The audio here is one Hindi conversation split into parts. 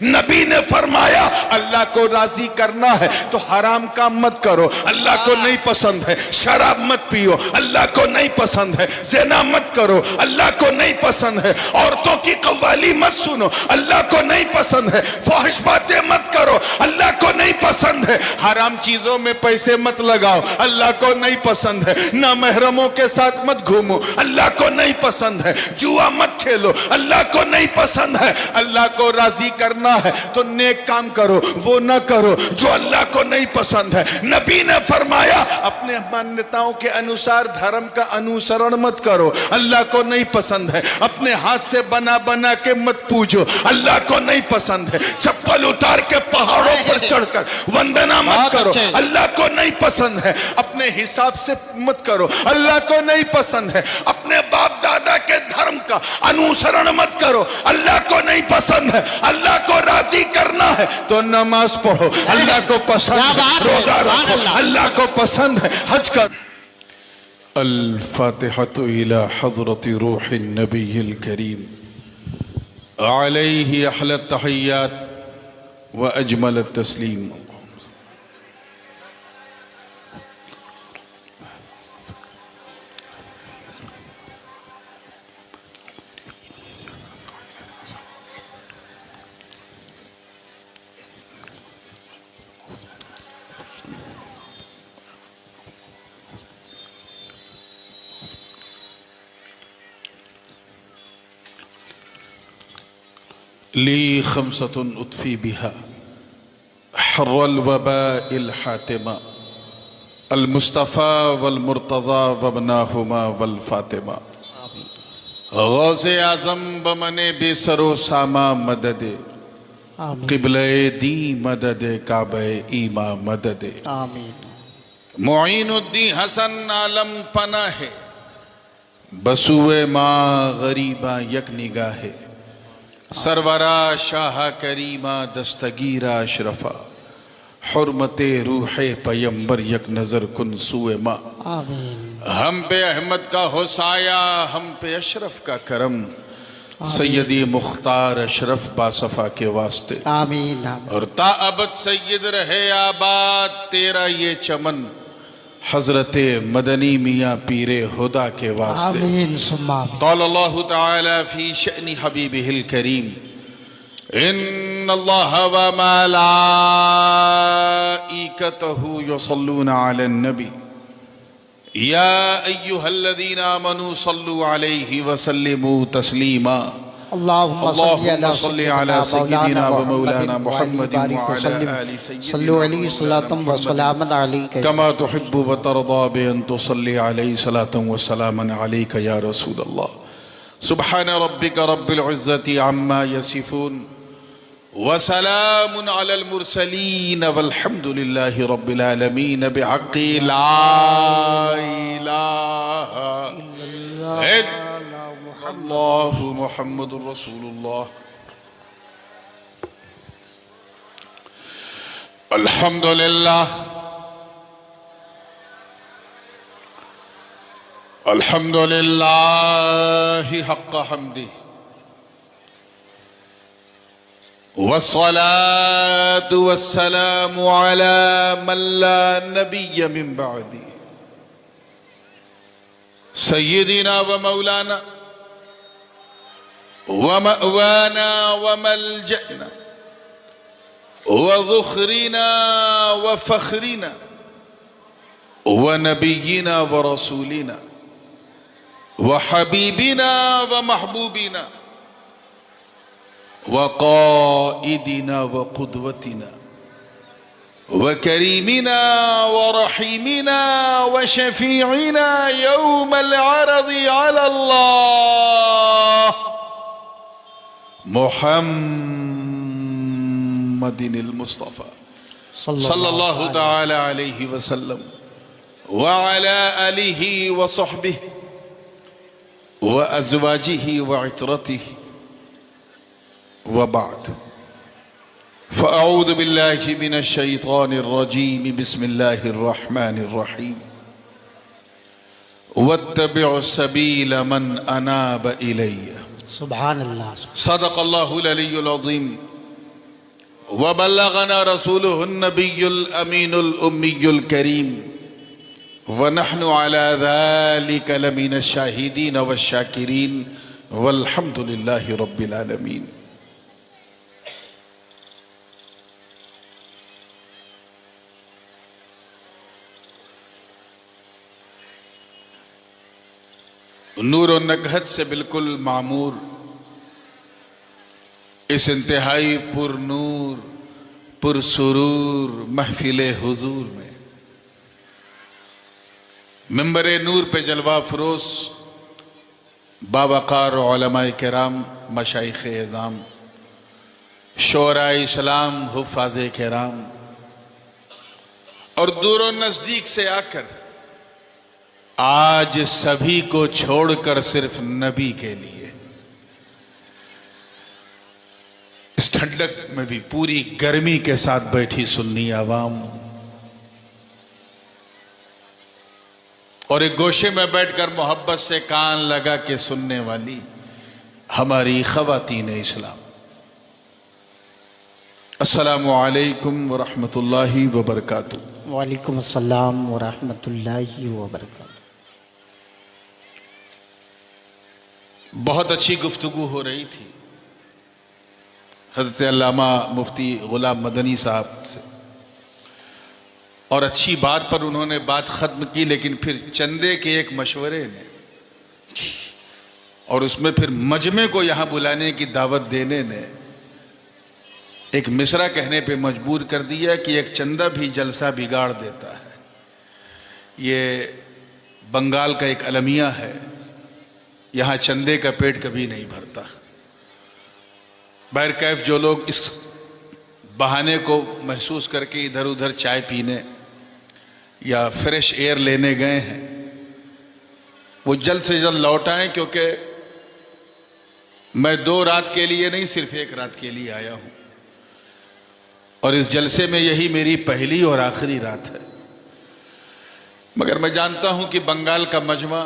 नबी ने फरमाया अल्लाह को राजी करना है तो हराम काम मत करो, अल्लाह को नहीं पसंद है। शराब मत पियो, अल्लाह को नहीं पसंद है। ज़िना मत करो, अल्लाह को नहीं पसंद है। औरतों की कव्वाली मत सुनो, अल्लाह को नहीं पसंद है। फहश बातें मत करो, अल्लाह को नहीं पसंद है। हराम चीजों में पैसे मत लगाओ, अल्लाह को नहीं पसंद है। ना महरमों के साथ मत घूमो, अल्लाह को नहीं पसंद है। जुआ मत खेलो, अल्लाह को नहीं पसंद है। अल्लाह को राजी करना है तो नेक काम करो, वो ना करो जो अल्लाह को नहीं पसंद है। नबी ने फरमाया अपने मान्यताओं के अनुसार धर्म का अनुसरण मत करो, अल्लाह को नहीं पसंद है। अपने हाथ से बना बना के मत पूजो, अल्लाह को नहीं पसंद है। चप्पल उतार के पहाड़ों पर चढ़कर वंदना मत करो, अल्लाह को नहीं पसंद है। अपने हिसाब से मत करो, अल्लाह को नहीं पसंद है। अपने बाप दादा के धर्म का अनुसरण मत करो, अल्लाह को नहीं पसंद है। अल्लाह को राजी करना है तो नमाज पढ़ो, अल्लाह को पसंद है। रोजा रखो, अल्लाह को पसंद है। हज कर। अल-फातिहतु इला हज़रति रूहिन नबील करीम अलैहि अहला तहियात व अजमल तस्लीम। ली खमसतुन उतफी बिहा हर्रल वबाइल हातिमा अल मुस्तफ़ा वल मुर्तज़ा वबनाहुमा वल फातिमा गौसे आज़म बमने बेसरो सामा मददे क़िबले दी मददे काबे ईमा मददे मुईनुद्दीन हसन आलम पनाहे बसुए माँ गरीबा यक निगाहे सरवरा शाह करीमा दस्तगीरा अशरफा हुर्मते रूहे पैगंबर यक नजर कुन सुए माँ। हम पे अहमद का होसाया, हम पे अशरफ का करम, सैयदी मुख्तार अशरफ बासफा के वास्ते आमीन। और ताअबद सैयद रहे आबाद तेरा ये चमन, हजरते मदनी मियाँ पीरे हुदा के वास्ते आमीन सुम्मा। क़ालल्लाहु तआला फी शअनि हबीबिहिल करीम इन्नल्लाह व मलाइकतहु युसल्लूना अलन नबी या अय्युहल्लज़ीना आमनू सल्लु अलैहि व सल्लिमू तस्लीमा। अल्लाहुम्मा सल्लि अला सय्यिदिना व मौलाना मुहम्मदिन व अला आलि सय्यिदिना कमा तुहिब्बु व तर्दा बि अन तुसल्ली अलैहि सलातन व सलामन अलैका या रसूल अल्लाह। सुब्हान रब्बिका रब्बिल इज्जति अम्मा यसिफून व सलामुन अलल मुरसलीन वल्हम्दुलिल्लाहि रब्बिल आलमीन बिहक़्क़ि ला इलाहा इल्लल्लाह मुहम्मदुर रसूलुल्लाह। अल्हम्दुलिल्लाह अल्हम्दुलिल्लाहि हक़्क़ हम्दि वस्सलातु वस्सलामु अला मन ला नबिय्य मिन बअदी सय्यिदिना व मौलाना व मअवाना व मलजअना व ज़ुख़रिना व फ़ख़रिना व नबिय्यिना व रसूलिना व हबीबिना व महबूबिना व क़ाइदिना व क़ुदवतिना व करीमिना व रहीमिना व शफ़ीइना यौमल अरज़ि अलल्लाह मुहम्मदिनिल मुस्तफ़ा सल्लल्लाहु तआला अलैहि वसल्लम व अला आलिहि व सहबिहि व अज़वाजिहि व इतरतिहि व बाद फ़अऊज़ु बिल्लाहि मिनश शैतानिर रजीम बिस्मिल्लाहिर रहमानिर रहीम वत्तबिअ सबील मन अनाब इलैया। सुभान अल्लाह। सदक़ल्लाहुल अलीयुल अज़ीम वबल्लगना रसूलुहुन नबियुल अमीनुल उम्मियुल करीम व नहनु अला ज़ालिका लमिनश शाहिदीन वश्शाकिरीन वल्हम्दुलिल्लाहि रब्बिल आलमीन। नूर और नकहत से बिल्कुल मामूर इस इंतहाई पुरनूर पुरसुरूर महफिले हुजूर में मिंबरे नूर पे जलवा फरोस बावकार उलमाए किराम मशाइख एज़ाम शोराए इस्लाम हुफ़ाज़े किराम और दूर और नज़दीक से आकर आज सभी को छोड़कर सिर्फ नबी के लिए इस ठंडक में भी पूरी गर्मी के साथ बैठी सुन्नी आवाम और एक गोशे में बैठकर मोहब्बत से कान लगा के सुनने वाली हमारी ख़वातीन इस्लाम, अस्सलामु अलैकुम व रहमतुल्लाहि व बरकातुहू। वालेकुम अस्सलाम व रहमतुल्लाहि व बरकातुहू। बहुत अच्छी गुफ्तगू हो रही थी हज़रत अल्लामा मुफ्ती गुलाम मदनी साहब से और अच्छी बात पर उन्होंने बात ख़त्म की, लेकिन फिर चंदे के एक मशवरे ने और उसमें फिर मजमे को यहाँ बुलाने की दावत देने ने एक मिसरा कहने पे मजबूर कर दिया कि एक चंदा भी जलसा बिगाड़ देता है। ये बंगाल का एक अलमिया है, यहाँ चंदे का पेट कभी नहीं भरता। बहरकैफ जो लोग इस बहाने को महसूस करके इधर उधर चाय पीने या फ्रेश एयर लेने गए हैं वो जल्द से जल्द लौट आएं, क्योंकि मैं 2 रात के लिए नहीं सिर्फ 1 रात के लिए आया हूं और इस जलसे में यही मेरी पहली और आखिरी रात है। मगर मैं जानता हूं कि बंगाल का मजमा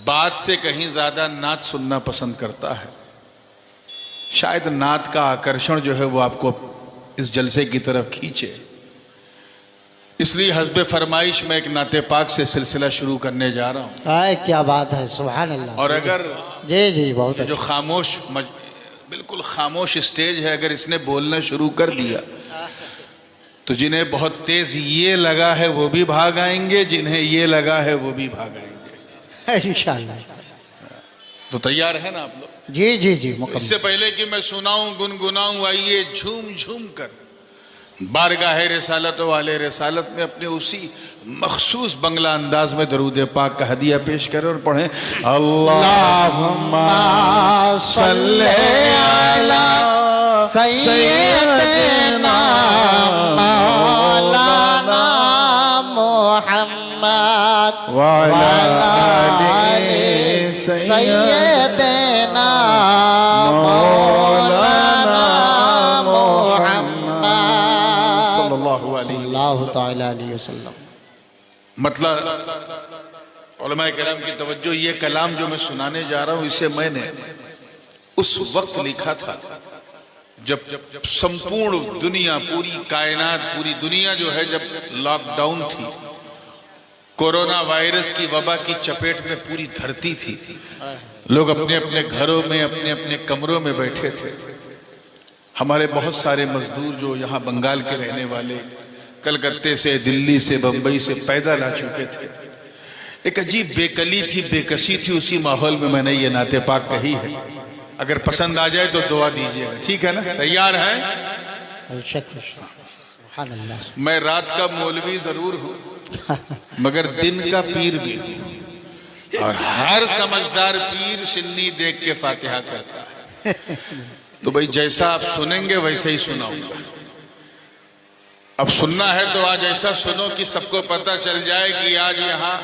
बात से कहीं ज्यादा नात सुनना पसंद करता है। शायद नात का आकर्षण जो है वो आपको इस जलसे की तरफ खींचे, इसलिए हस्बे फरमाइश में एक नाते पाक से सिलसिला शुरू करने जा रहा हूँ। आए क्या बात है, सुभान अल्लाह। और अगर जी जी बहुत जो खामोश बिल्कुल खामोश स्टेज है, अगर इसने बोलना शुरू कर दिया तो जिन्हें बहुत तेज ये लगा है वो भी भाग आएंगे, जिन्हें ये लगा है वो भी भाग आएंगे इंशाअल्लाह। तो तैयार है ना आप लोग? जी जी जी मुकम्मल। इससे पहले कि मैं सुनाऊं गुनगुनाऊं, आइए झूम झूम कर बारगाह रिसालत वाले रिसालत में अपने उसी मखसूस बंगला अंदाज में दरूद पाक का हदिया पेश करें और पढ़ें अल्लाहुम्मा सल्ली अला सय्यदना मौलाना मुहम्मद व अला आलि सय्यदना मौलाना सल्लल्लाहु तआला अलैहि वसल्लम। मतलब उलमाए किराम की तवज्जो, ये कलाम जो मैं सुनाने जा रहा हूँ इसे मैंने उस वक्त लिखा था जब संपूर्ण दुनिया, पूरी कायनात, पूरी दुनिया जो है जब लॉकडाउन थी, कोरोना वायरस की वबा की चपेट में पूरी धरती थी, लोग अपने अपने घरों में अपने अपने कमरों में बैठे थे। हमारे बहुत सारे मजदूर जो यहाँ बंगाल के रहने वाले कलकत्ते से, दिल्ली से, बंबई से पैदल आ चुके थे, एक अजीब बेकली थी, बेकसी थी। उसी माहौल में मैंने ये नाते पाक कही है। अगर पसंद आ जाए तो दुआ दीजिएगा, ठीक है ना? तैयार है? मैं रात का मौलवी जरूर हूँ मगर दिन का पीर भी हूँ, और हर समझदार पीर सिन्नी देख के फातिहा करता है। तो भाई जैसा आप सुनेंगे वैसे ही सुनाऊंगा। अब सुनना है तो आज ऐसा सुनो कि सबको पता चल जाए कि आज यहाँ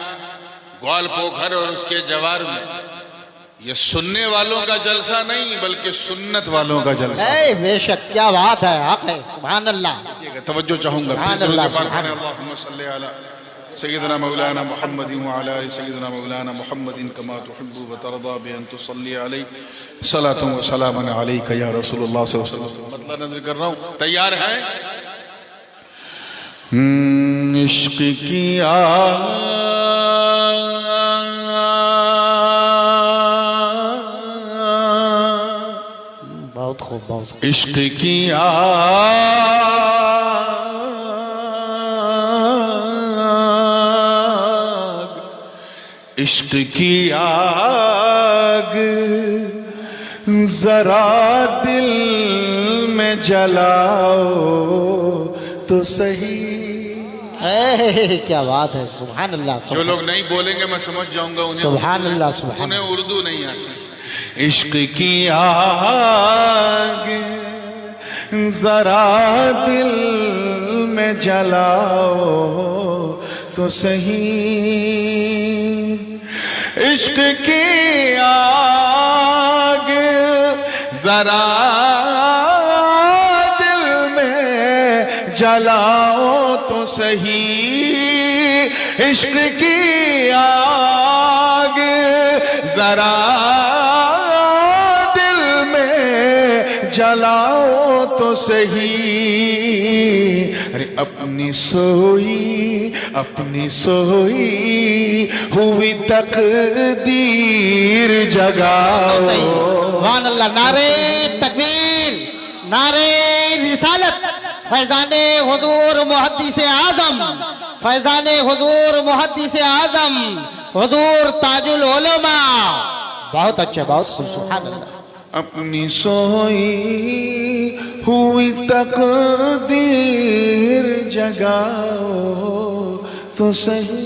ग्वाल पोखर और उसके जवार में ये सुनने वालों का जलसा नहीं बल्कि सुन्नत वालों का जलसा है। बेशक, क्या बात है, हक है, सुभान अल्लाह। तवज्जो चाहूंगा। सय्यदना मौलाना मुहम्मद व अला आलि सय्यदना मौलाना मुहम्मदिन कमा तुहिब्बु व तरदा बि अन तुसल्ली अलैहि सलातु व सलामन अलैका या रसूलुल्लाह सल्लल्लाहु अलैहि वसल्लम। मरतबा नजर कर रहा हूं, तैयार हैं? इश्क की बहुत खूब, बहुत खूब। इश्क की इश्क की आग जरा दिल में जलाओ तो सही। क्या बात है, सुभान अल्लाह। जो लोग नहीं बोलेंगे मैं समझ जाऊंगा उन्हें, सुभान अल्लाह, सुभान उन्हें उर्दू नहीं आती। इश्क की आग जरा दिल में जलाओ तो सही। इश्क की आग जरा दिल में जलाओ तो सही। इश्क की आग जरा दिल में जलाओ तो सही। अरे अपनी सोई हुई तकदीर जगाओ। सुभान अल्लाह। नारे तकबीर, नारे रिसालत। फैजाने हुजूर मुहद्दिस आजम, फैजाने हुजूर मुहद्दिस आजम, हुजूर ताजुल उलमा। बहुत अच्छे, बहुत सुभान अल्लाह। अपनी सोई हुई तकदीर जगाओ तो सही।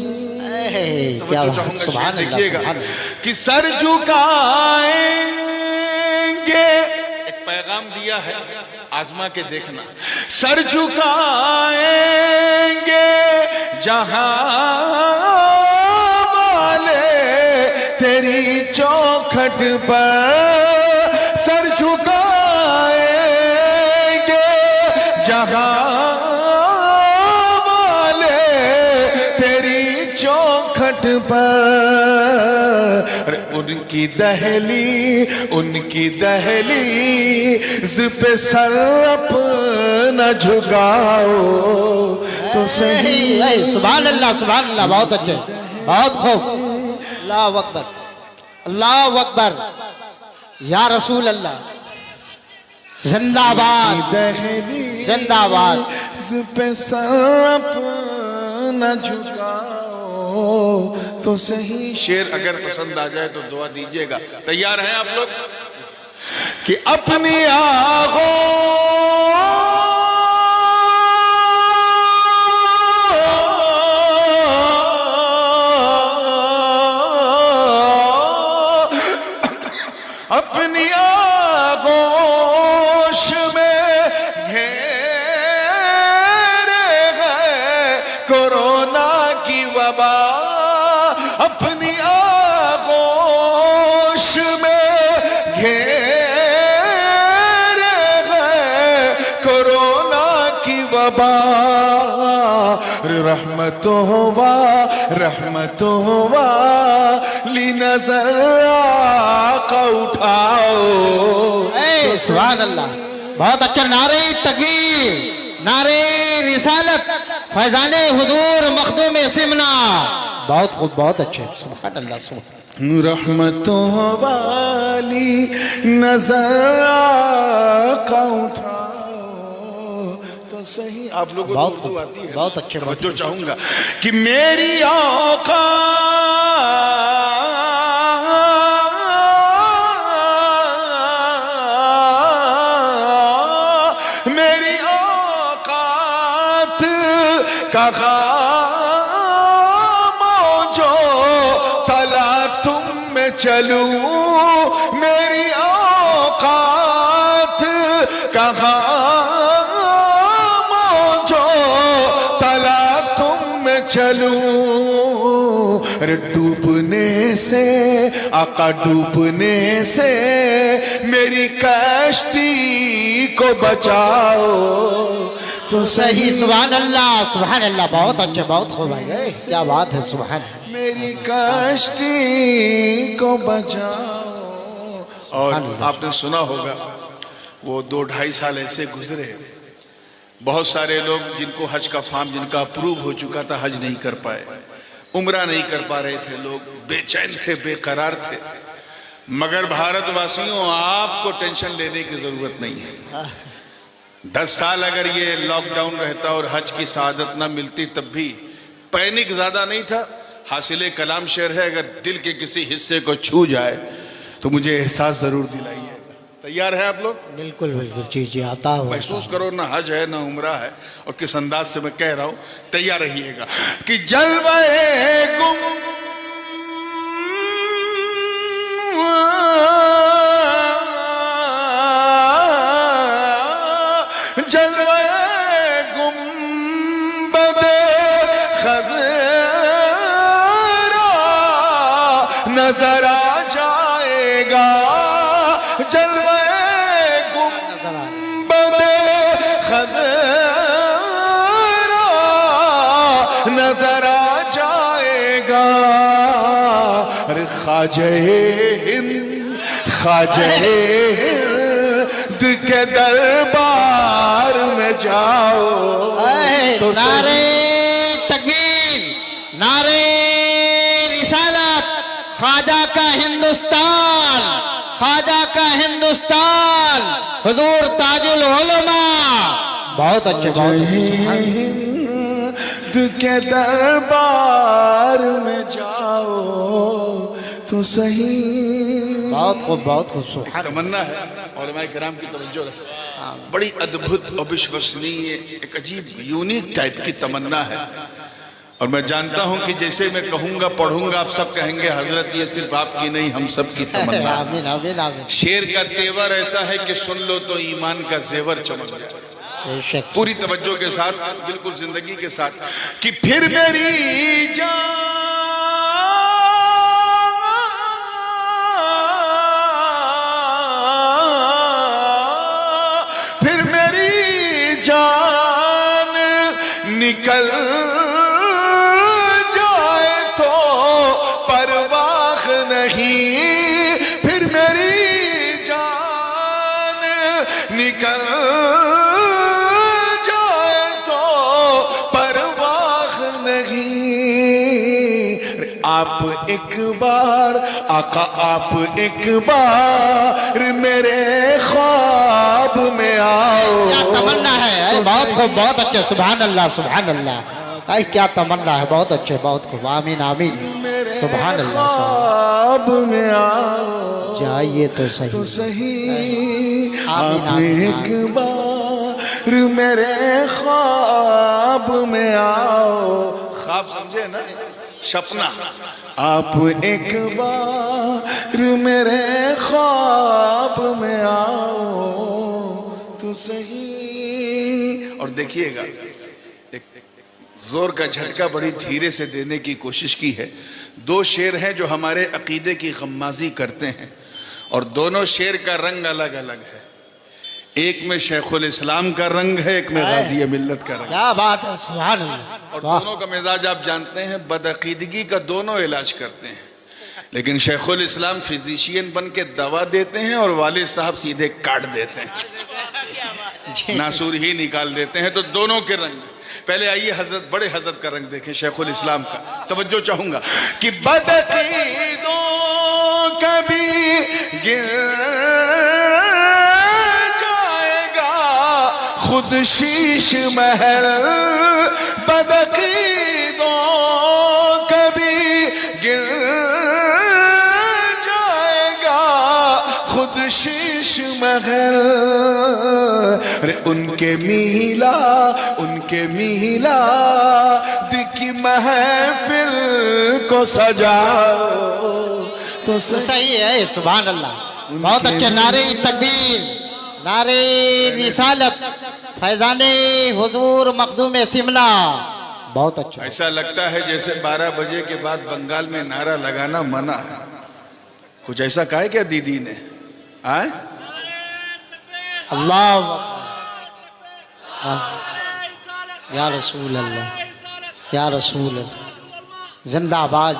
क्या बात, सुभान अल्लाह, देखिएगा सुभान कि सर झुकाएंगे, एक पैगाम दिया है, आजमा के देखना। सर झुकाएंगे जहां वाले तेरी चौखट पर। सर झुकाएंगे जहां वाले तेरी चौखट पर। उनकी दहलीज पे सर अपना झुकाओ तो सही। सुभान अल्लाह, सुभान अल्लाह। बहुत अच्छे, बहुत खूब। अल्लाह अकबर, अल्लाह अकबर। या रसूल अल्लाह, जिंदाबाद, जिंदाबाद। पे सर अपना झुकाओ तो सही। शेर अगर पसंद आ जाए तो दुआ दीजिएगा। तैयार हैं आप लोग? कि अपनी अपनी आगोश में घेरे है कोरोना की वबा। अपनी आगोश में घेरे है कोरोना की वबा। रहमतों ली नजर आका उठाओ। सुभान अल्लाह। बहुत अच्छा। नारे तकबीर, नारे रिसालत। फैजाने हुजूर मखदूम सिमना। बहुत खूब, बहुत अच्छे। सुभान अल्लाह, सुभान। रहमतों वाली नजर आका उठाओ तो सही। आप लोगों को उर्दू आती है? बहुत अच्छे। जो चाहूंगा कि मेरी औकात का जो तला तुम में चलूं। मेरी औकात का चलूं। अरे डूबने से, आका डूबने से मेरी कश्ती को बचाओ तो सही। सुभान अल्लाह, सुभान अल्लाह। बहुत अच्छे, बहुत खूब भाई। क्या बात है, सुभान। मेरी कश्ती को बचाओ। और आपने सुना होगा वो 2-2.5 साल ऐसे गुजरे, बहुत सारे लोग जिनको हज का फॉर्म जिनका अप्रूव हो चुका था हज नहीं कर पाए, उम्रा नहीं कर पा रहे थे, लोग बेचैन थे, बेकरार थे। मगर भारतवासियों, आपको टेंशन लेने की जरूरत नहीं है। 10 साल अगर ये लॉकडाउन रहता और हज की शहादत ना मिलती तब भी पैनिक ज्यादा नहीं था। हासिले कलाम शेर है, अगर दिल के किसी हिस्से को छू जाए तो मुझे एहसास जरूर दिलाइए। तैयार है आप लोग? बिल्कुल बिल्कुल, जी जी, आता हुआ महसूस करो, ना हज है ना उम्रा है, और किस अंदाज से मैं कह रहा हूं, तैयार रहिएगा कि जलवाए गुम जलवाए गुंबदे खज़रा नजर आ जाएगा, जलवाए गुंबदे खज़रा नजर आ जाएगा। अरे ख्वाजे हिंद, ख्वाजे हिंद के दरबार में जाओ तो नारे तकबीर, नारे रिसालत, ख्वाजा का हिंदुस्तान, ख्वाजा का हिंदुस्तान, हुजूर ताजुल उलमा। बहुत अच्छे, बहुत हिंद के दरबार में जाओ तो सही। बहुत खूब, बहुत खूब। तमन्ना है उलमाए किराम की तवज्जो है, बड़ी अद्भुत और विश्वसनीय, एक अजीब यूनिक टाइप की तमन्ना है। और मैं जानता हूं कि जैसे मैं कहूंगा पढ़ूंगा आप सब कहेंगे हजरत ये सिर्फ आपकी नहीं हम सब की तमन्ना है। आमीन आमीन आमीन। शेर का तेवर ऐसा है कि सुन लो तो ईमान का जेवर चमक जाए। पूरी तवज्जो के साथ, बिल्कुल जिंदगी के साथ कि फिर मेरी जान निकल जाए तो परवाह नहीं, फिर मेरी जान निकल जाए तो परवाह नहीं। आप एक बार आका, आप एक बार मेरे ख्वाब में आओ। क्या तमन्ना है, बहुत खूब, बहुत अच्छे, सुभान अल्लाह सुभान अल्लाह। आई क्या तमन्ना है, बहुत अच्छे, बहुत खूब, आमीन आमीन, सुभान अल्लाह। ख्वाब में आओ जाइए तो तो सही, सही, आमीन, आप आमीन, एक बार मेरे ख्वाब में आओ। ख्वाब समझे ना, सपना। आप एक बार मेरे ख्वाब में आओ तो सही। और देखिएगा, एक जोर का झटका बड़ी धीरे से देने की कोशिश की है। 2 शेर हैं जो हमारे अकीदे की गम्माजी करते हैं, और दोनों शेर का रंग अलग अलग है। एक में शेखुल इस्लाम का रंग है, एक में गाजी मिल्लत का रंग। क्या बात है, सुभान अल्लाह। और दोनों का मिजाज आप जानते हैं, बदअकीदगी का दोनों इलाज करते हैं। लेकिन शेखुल इस्लाम फिजिशियन बन के दवा देते हैं और वालिद साहब सीधे काट देते हैं, नासूर ही निकाल देते हैं। तो दोनों के रंग। पहले आइए हजरत, बड़े हजरत का रंग देखें, शेखुल इस्लाम का। तवज्जो चाहूंगा कि बदअकीदों कभी गिर खुद शीश महल, बदअकीदों कभी गिर जाएगा खुद शीश महल। अरे उनके मीला, उनके मीला दिखी महफिल को सजाओ तो सही है, सुभान अल्लाह। बहुत अच्छे, नारे तकबीर, नारे रिसालत, फैजाने हुजूर मखदूम सिमला। बहुत अच्छा। ऐसा लगता है जैसे 12 बजे के बाद बंगाल में नारा लगाना मना है। कुछ ऐसा कहा है क्या दीदी ने? आए अल्लाह या रसूल अल्लाह, या रसूल अल्लाह, जिंदाबाद,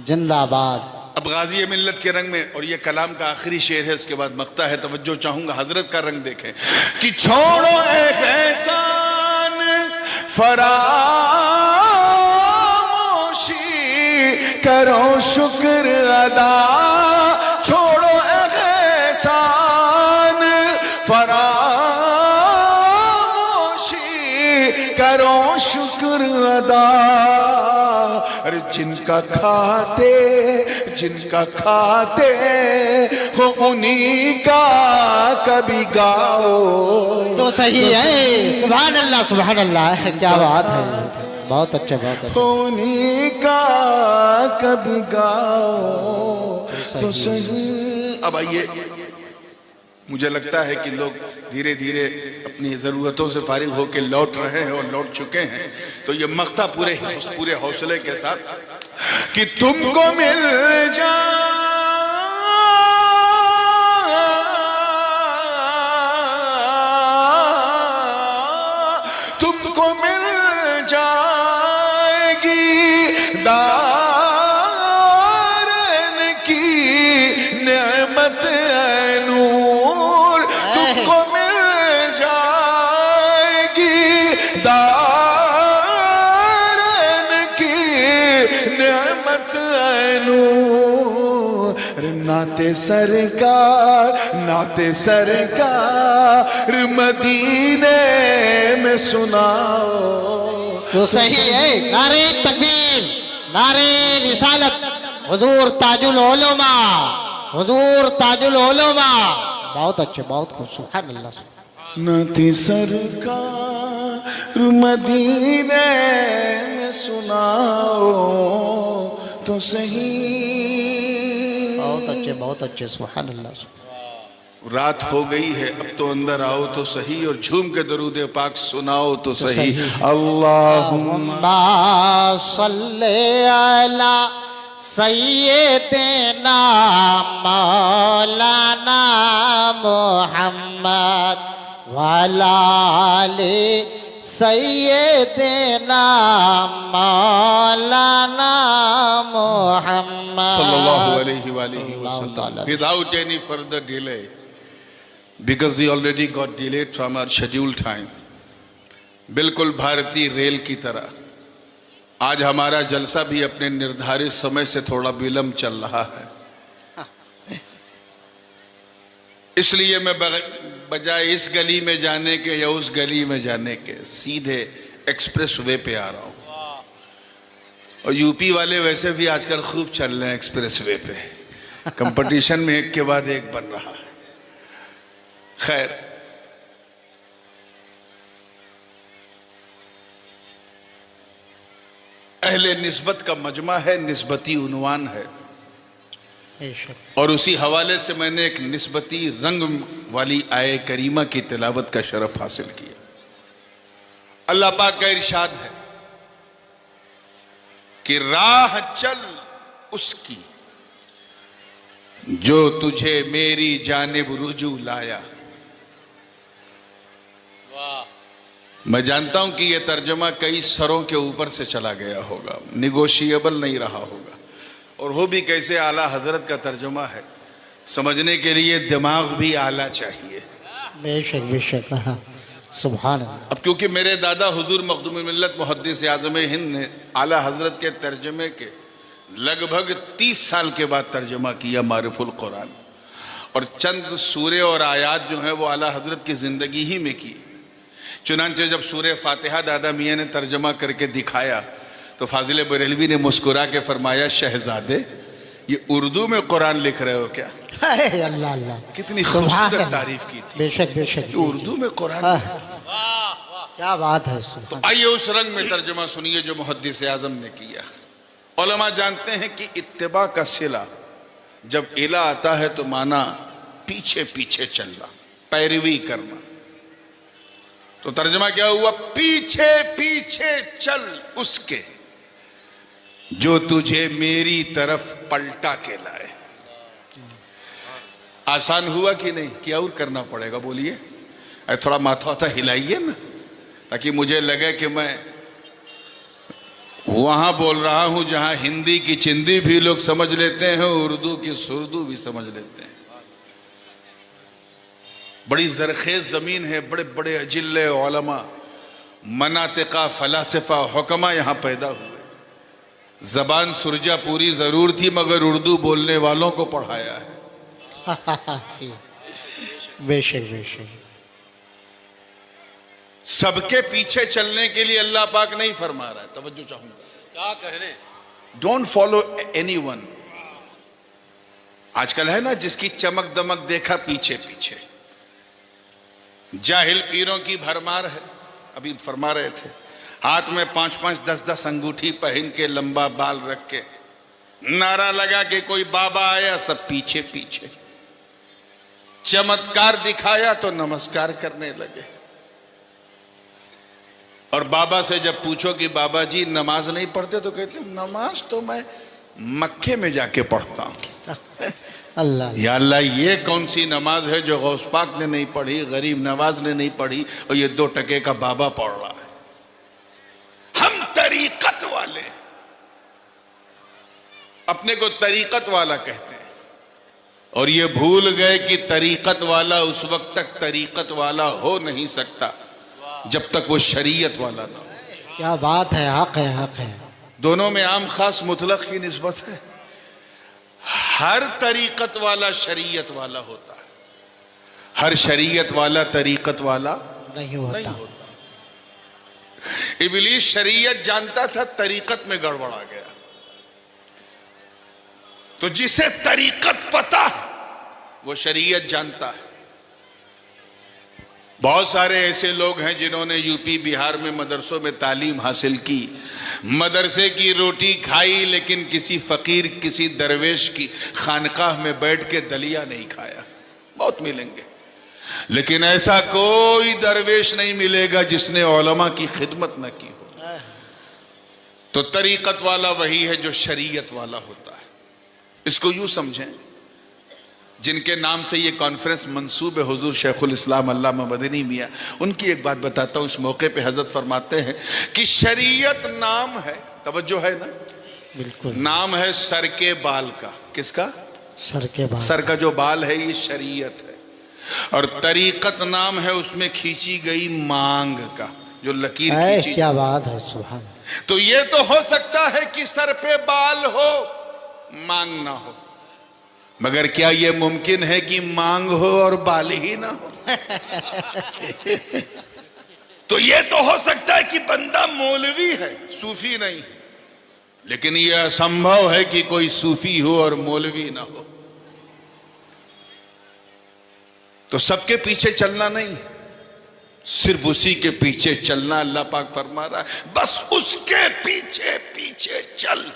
जिंदाबाद। अब गाजी मिल्लत के रंग में, और ये कलाम का आखिरी शेर है, उसके बाद मक्ता है, तवज्जो चाहूंगा, हजरत का रंग देखें कि छोड़ो एहसान फरामोशी करो शुक्र अदा, छोड़ो एहसान फरामोशी करो शुक्र अदा। अरे जिनका खाते हो उन्हीं का कभी गाओ तो सही है। सुभान अल्लाह, सुभान अल्लाह, क्या बात है, बहुत अच्छे, बहुत अच्छे। उन्हीं का कभी गाओ तो सही। अब आइए, मुझे लगता है कि लोग धीरे धीरे अपनी ज़रूरतों से फारिग होकर लौट रहे हैं और लौट चुके हैं, तो ये मक्ता पूरे हौसले के साथ कि तुमको मिल तुमको मिल जाएगी दारन की नेमत नूर, तुमको मिल जाएगी दारन की नेमत नूर। नाते सरकार मदीने में सुनाओ तो सही है। नारे तकबीर, नारे रिसालत, हुजूर ताजुल उलमा, हुजूर ताजुल उलमा। बहुत अच्छे, बहुत खूब, सुभान अल्लाह। नाते सरकार मदीने में सुनाओ तो सही। बहुत अच्छे, बहुत अच्छे, सुभान अल्लाह। रात हो गई है, अब तो अंदर आओ तो सही और झूम के दरूद पाक सुनाओ तो सही। अल्लाहुम्मा सल्ले अला सय्यिदना मौलाना मुहम्मद वाला आले सय्यिदना मौलाना मुहम्मद सल्लल्लाहु अलैहि वसल्लम। Without any further delay, because we already got delayed from our scheduled time, बिल्कुल भारतीय रेल की तरह आज हमारा जलसा भी अपने निर्धारित समय से थोड़ा विलंब चल रहा है। इसलिए मैं बजाय इस गली में जाने के या उस गली में जाने के सीधे एक्सप्रेस वे पे आ रहा हूं। और यूपी वाले वैसे भी आजकल खूब चल रहे हैं एक्सप्रेस वे पे, कंपटीशन में एक के बाद एक बन रहा है। खैर, अहले निस्बत का मजमा है, निस्बती उन्वान है, और उसी हवाले से मैंने एक निस्बती रंग वाली आये करीमा की तिलावत का शरफ हासिल किया। अल्लाह पाक का इरशाद है कि राह चल उसकी जो तुझे मेरी जानिब रुजू लाया। मैं जानता हूं कि यह तर्जमा कई सरों के ऊपर से चला गया होगा, निगोशिएबल नहीं रहा होगा, और हो भी कैसे आला हजरत का तर्जुमा है, समझने के लिए दिमाग भी आला चाहिए। बेशक बेशक, सुभान अल्लाह। अब क्योंकि मेरे दादा हुजूर मखदूम मिल्लत मुहद्दिस आज़म हिंद ने आला हजरत के तर्जमे के लगभग 30 साल के बाद तर्जमा किया मारिफुल कुरान, और चंद सूरे और आयात जो हैं वो आला हजरत की ज़िंदगी ही में की। चुनांचे जब सूरे फातिहा दादा मियाँ ने तर्जमा करके दिखाया तो फाजिल बरेलवी ने मुस्कुरा के फरमाया, शहजादे ये उर्दू में कुरान लिख रहे हो क्या? अल्लाह अल्लाह, कितनी खूबसूरत तारीफ की थी। बेशक बेशक, उर्दू में कुरान, क्या बात है। तो आइए उस रंग में तर्जमा सुनिए जो मुहद्दिस आज़म ने किया। उलमा जानते हैं कि इत्तिबा का सिला जब इला आता है तो माना पीछे पीछे चलना, पैरवी करना। तो तर्जमा क्या हुआ? पीछे पीछे चल उसके जो तुझे मेरी तरफ पलटा के लाए। आसान हुआ कि नहीं? क्या और करना पड़ेगा? बोलिए, थोड़ा माथा वाथा हिलाइए ना, ताकि मुझे लगे कि मैं वहां बोल रहा हूं जहां हिंदी की चिंदी भी लोग समझ लेते हैं, उर्दू की सुर्दू भी समझ लेते हैं। बड़ी जरखेज जमीन है, बड़े बड़े अजिल्ले उलमा, मनातिका, फलासफा, हुक्मा यहां पैदा हुए। जबान सुरजापुरी जरूर थी मगर उर्दू बोलने वालों को पढ़ाया है। बेशक बेशक। सबके पीछे चलने के लिए अल्लाह पाक नहीं फरमा रहा है। तवज्जो चाहूंगा, क्या कह रहे? Don't follow anyone. आजकल है ना, जिसकी चमक दमक देखा पीछे पीछे। जाहिल पीरों की भरमार है। अभी फरमा रहे थे, हाथ में 5-5, 10-10 अंगूठी पहन के, लंबा बाल रख के, नारा लगा के कोई बाबा आया, सब पीछे पीछे। चमत्कार दिखाया तो नमस्कार करने लगे। और बाबा से जब पूछो कि बाबा जी नमाज नहीं पढ़ते, तो कहते नमाज तो मैं मक्के में जाके पढ़ता हूं। अल्लाह, या अल्लाह, ये कौन सी नमाज है जो गौस पाक ने नहीं पढ़ी, गरीब नवाज ने नहीं पढ़ी, और ये 2 टके का बाबा पढ़ रहा है। हम तरीकत वाले, अपने को तरीकत वाला कहते हैं, और ये भूल गए कि तरीकत वाला उस वक्त तक तरीकत वाला हो नहीं सकता जब तक वो शरीयत वाला ना हो। क्या बात है, हक है, हक है। दोनों में आम खास मुतलक की निस्बत है। हर तरीकत वाला शरीयत वाला होता है, हर शरीयत वाला तरीकत वाला नहीं नहीं होता। होता। इब्लीस शरीयत जानता था, तरीकत में गड़बड़ आ गया। तो जिसे तरीकत पता है वो शरीयत जानता है। बहुत सारे ऐसे लोग हैं जिन्होंने यूपी बिहार में मदरसों में तालीम हासिल की, मदरसे की रोटी खाई, लेकिन किसी फकीर, किसी दरवेश की खानकाह में बैठ के दलिया नहीं खाया। बहुत मिलेंगे, लेकिन ऐसा कोई दरवेश नहीं मिलेगा जिसने उलमा की खिदमत न की हो। तो तरीकत वाला वही है जो शरीयत वाला होता है। इसको यूं समझें, जिनके नाम से ये कॉन्फ्रेंस मंसूब है, हुजूर शेखुल इस्लाम अल्लामा मदनी मियाँ, उनकी एक बात बताता हूँ। इस मौके पे हजरत फरमाते हैं कि शरीयत नाम है, तवज्जो है ना, बिल्कुल नाम है सर के बाल का। किसका? सर के बाल। सर का जो बाल है ये शरीयत है। और तरीकत नाम है उसमें खींची गई मांग का, जो लकीर खींची। क्या बात है, सुभान। तो ये तो हो सकता है कि सर पे बाल हो, मांग ना हो, मगर क्या यह मुमकिन है कि मांग हो और बाल ही ना हो? तो यह तो हो सकता है कि बंदा मौलवी है, सूफी नहीं है, लेकिन यह असंभव है कि कोई सूफी हो और मौलवी ना हो। तो सबके पीछे चलना नहीं, सिर्फ उसी के पीछे चलना। अल्लाह पाक फरमा रहा है, बस उसके पीछे पीछे चल